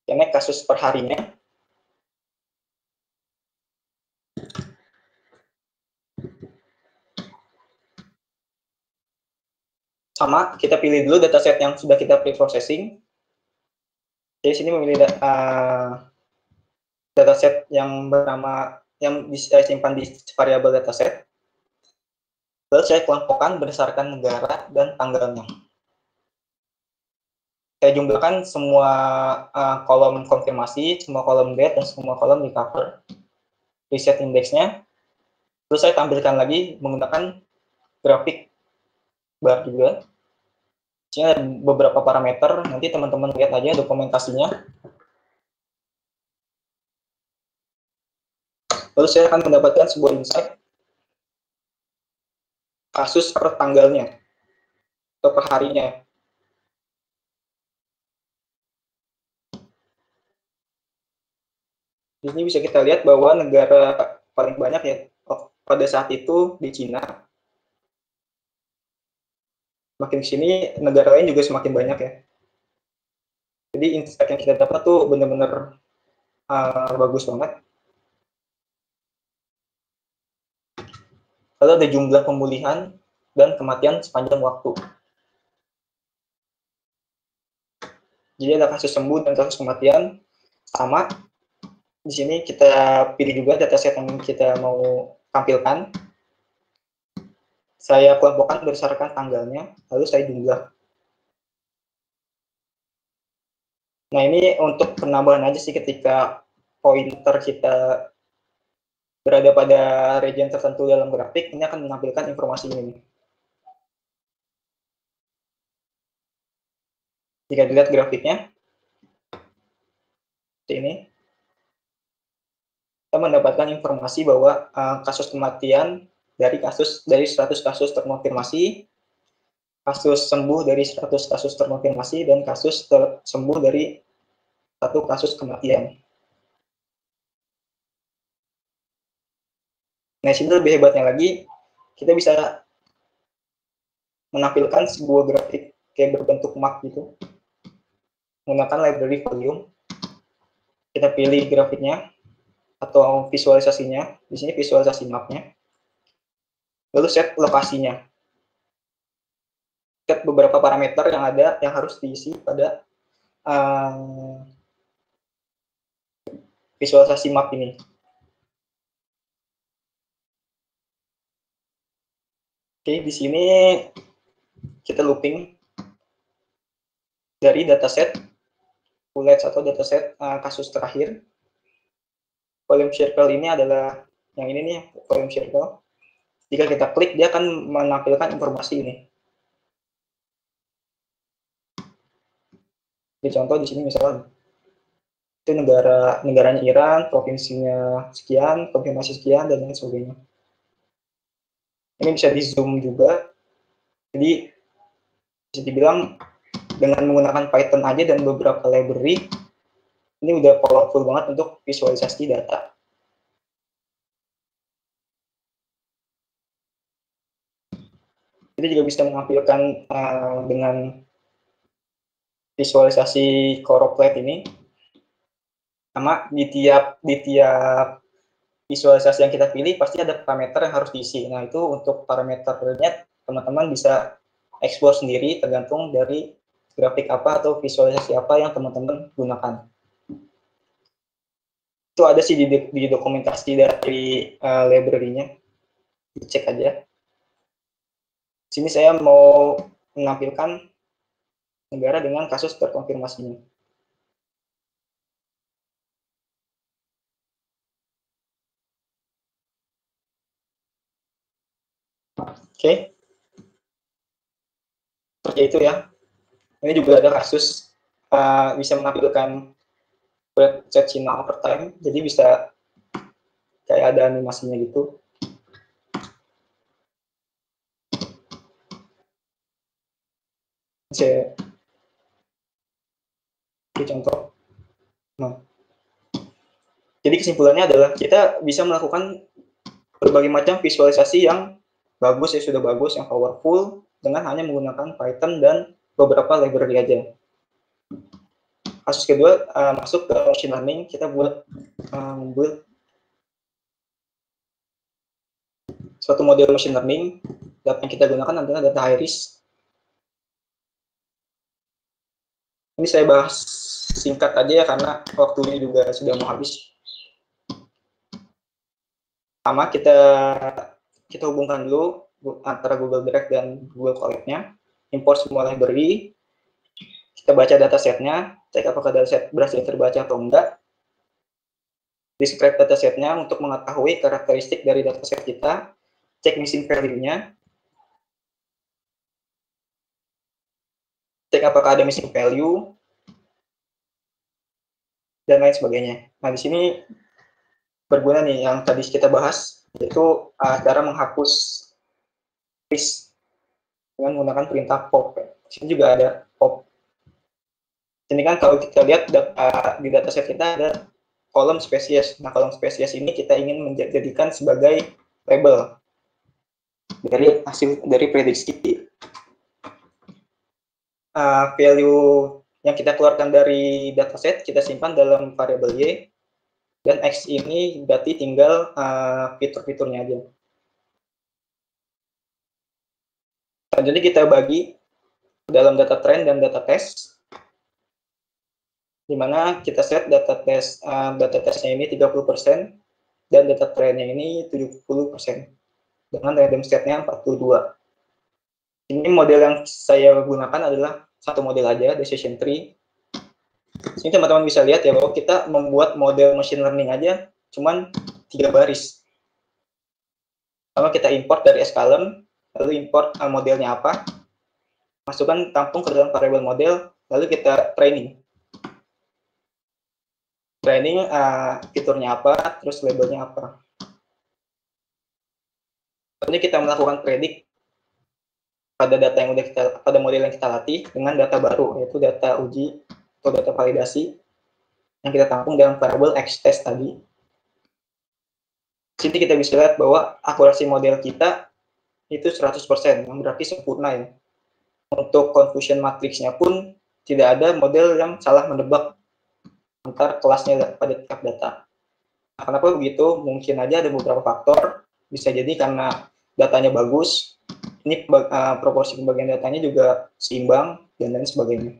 Ini kasus per harinya. Sama, kita pilih dulu dataset yang sudah kita pre-processing. Jadi sini memilih dataset yang bernama yang disimpan di variabel dataset. Lalu saya kelompokkan berdasarkan negara dan tanggalnya. Saya jumlahkan semua kolom konfirmasi, semua kolom date, dan semua kolom recover. Reset indeksnya. Terus saya tampilkan lagi menggunakan grafik bar juga. Ini ada beberapa parameter, nanti teman-teman lihat aja dokumentasinya. Lalu saya akan mendapatkan sebuah insight kasus per tanggalnya atau per harinya. Di sini bisa kita lihat bahwa negara paling banyak ya pada saat itu di Cina. Makin sini negara lain juga semakin banyak ya. Jadi insight yang kita dapat tuh benar-benar bagus banget. Lalu ada jumlah pemulihan dan kematian sepanjang waktu. Jadi ada kasus sembuh dan kasus kematian sama. Di sini kita pilih juga dataset yang kita mau tampilkan. Saya kelompokkan berdasarkan tanggalnya, lalu saya jumlah. Nah, ini untuk penambahan aja sih ketika pointer kita berada pada region tertentu dalam grafik, ini akan menampilkan informasi ini. Jika dilihat grafiknya, seperti ini, kita mendapatkan informasi bahwa kasus kematian dari 100 kasus terkonfirmasi, kasus sembuh dari 100 kasus terkonfirmasi, dan kasus sembuh dari 1 kasus kematian. Nah, sini lebih hebatnya lagi, kita bisa menampilkan sebuah grafik kayak berbentuk map gitu, menggunakan library volume. Kita pilih grafiknya atau visualisasinya. Di sini visualisasi mapnya. Lalu set lokasinya. Set beberapa parameter yang ada yang harus diisi pada visualisasi map ini. Oke, di sini kita looping dari dataset bullets atau dataset kasus terakhir. Volume circle ini adalah yang ini nih, volume circle. Jika kita klik, dia akan menampilkan informasi ini. Jadi contoh di sini misalnya itu negaranya Iran, provinsinya sekian, konfirmasi sekian, dan lain sebagainya. Ini bisa di zoom juga. Jadi bisa dibilang dengan menggunakan Python aja dan beberapa library, ini udah powerful banget untuk visualisasi data. Kita juga bisa menampilkan dengan visualisasi choropleth ini, sama di tiap visualisasi yang kita pilih pasti ada parameter yang harus diisi. Nah, itu untuk parameternya teman-teman bisa explore sendiri tergantung dari grafik apa atau visualisasi apa yang teman-teman gunakan. Itu ada sih di dokumentasi dari library-nya. Dicek aja. Sini saya mau menampilkan negara dengan kasus terkonfirmasinya. Oke. Seperti itu ya. Ini juga ada kasus bisa menampilkan set signal over time, jadi bisa kayak ada animasinya gitu. Saya contoh. Nah, jadi kesimpulannya adalah kita bisa melakukan berbagai macam visualisasi yang bagus, ya sudah bagus, yang powerful, dengan hanya menggunakan Python dan beberapa library aja. Kasus kedua, masuk ke machine learning, kita buat membuat suatu model machine learning. Data yang kita gunakan adalah data iris. Ini saya bahas singkat aja ya, karena waktunya juga sudah mau habis. Pertama, kita hubungkan dulu antara Google Drive dan Google Colab-nya, import semua library, kita baca datasetnya, cek apakah dataset berhasil terbaca atau enggak, describe datasetnya untuk mengetahui karakteristik dari dataset kita, cek missing value-nya, cek apakah ada missing value, dan lain sebagainya. Nah, di sini berguna nih yang tadi kita bahas, yaitu cara menghapus list dengan menggunakan perintah pop. Di sini juga ada pop. Ini kan kalau kita lihat di dataset kita ada kolom spesies. Nah, kolom spesies ini kita ingin menjadikan sebagai label dari hasil dari prediksi value yang kita keluarkan dari dataset, kita simpan dalam variabel y, dan x ini berarti tinggal fitur-fiturnya aja. Jadi kita bagi dalam data trend dan data test, di mana kita set data testnya ini 30% dan data trendnya ini 70% dengan random setnya 42. Ini model yang saya gunakan adalah satu model aja, decision tree. Sini teman-teman bisa lihat ya bahwa kita membuat model machine learning aja cuman 3 baris. Pertama kita import dari sklearn, lalu import modelnya apa, masukkan tampung ke dalam variabel model, lalu kita training. Training fiturnya apa, terus labelnya apa. Lalu kita melakukan predict pada data yang pada model yang kita latih dengan data baru, yaitu data uji atau data validasi yang kita tampung dalam variabel xtest tadi. Di sini kita bisa lihat bahwa akurasi model kita itu 100%, yang berarti sempurna ya. Untuk confusion matrixnya pun tidak ada model yang salah menebak antar kelasnya pada tiap data. Nah, kenapa begitu? Mungkin aja ada beberapa faktor, bisa jadi karena datanya bagus, ini proporsi pembagian datanya juga seimbang, dan lain sebagainya.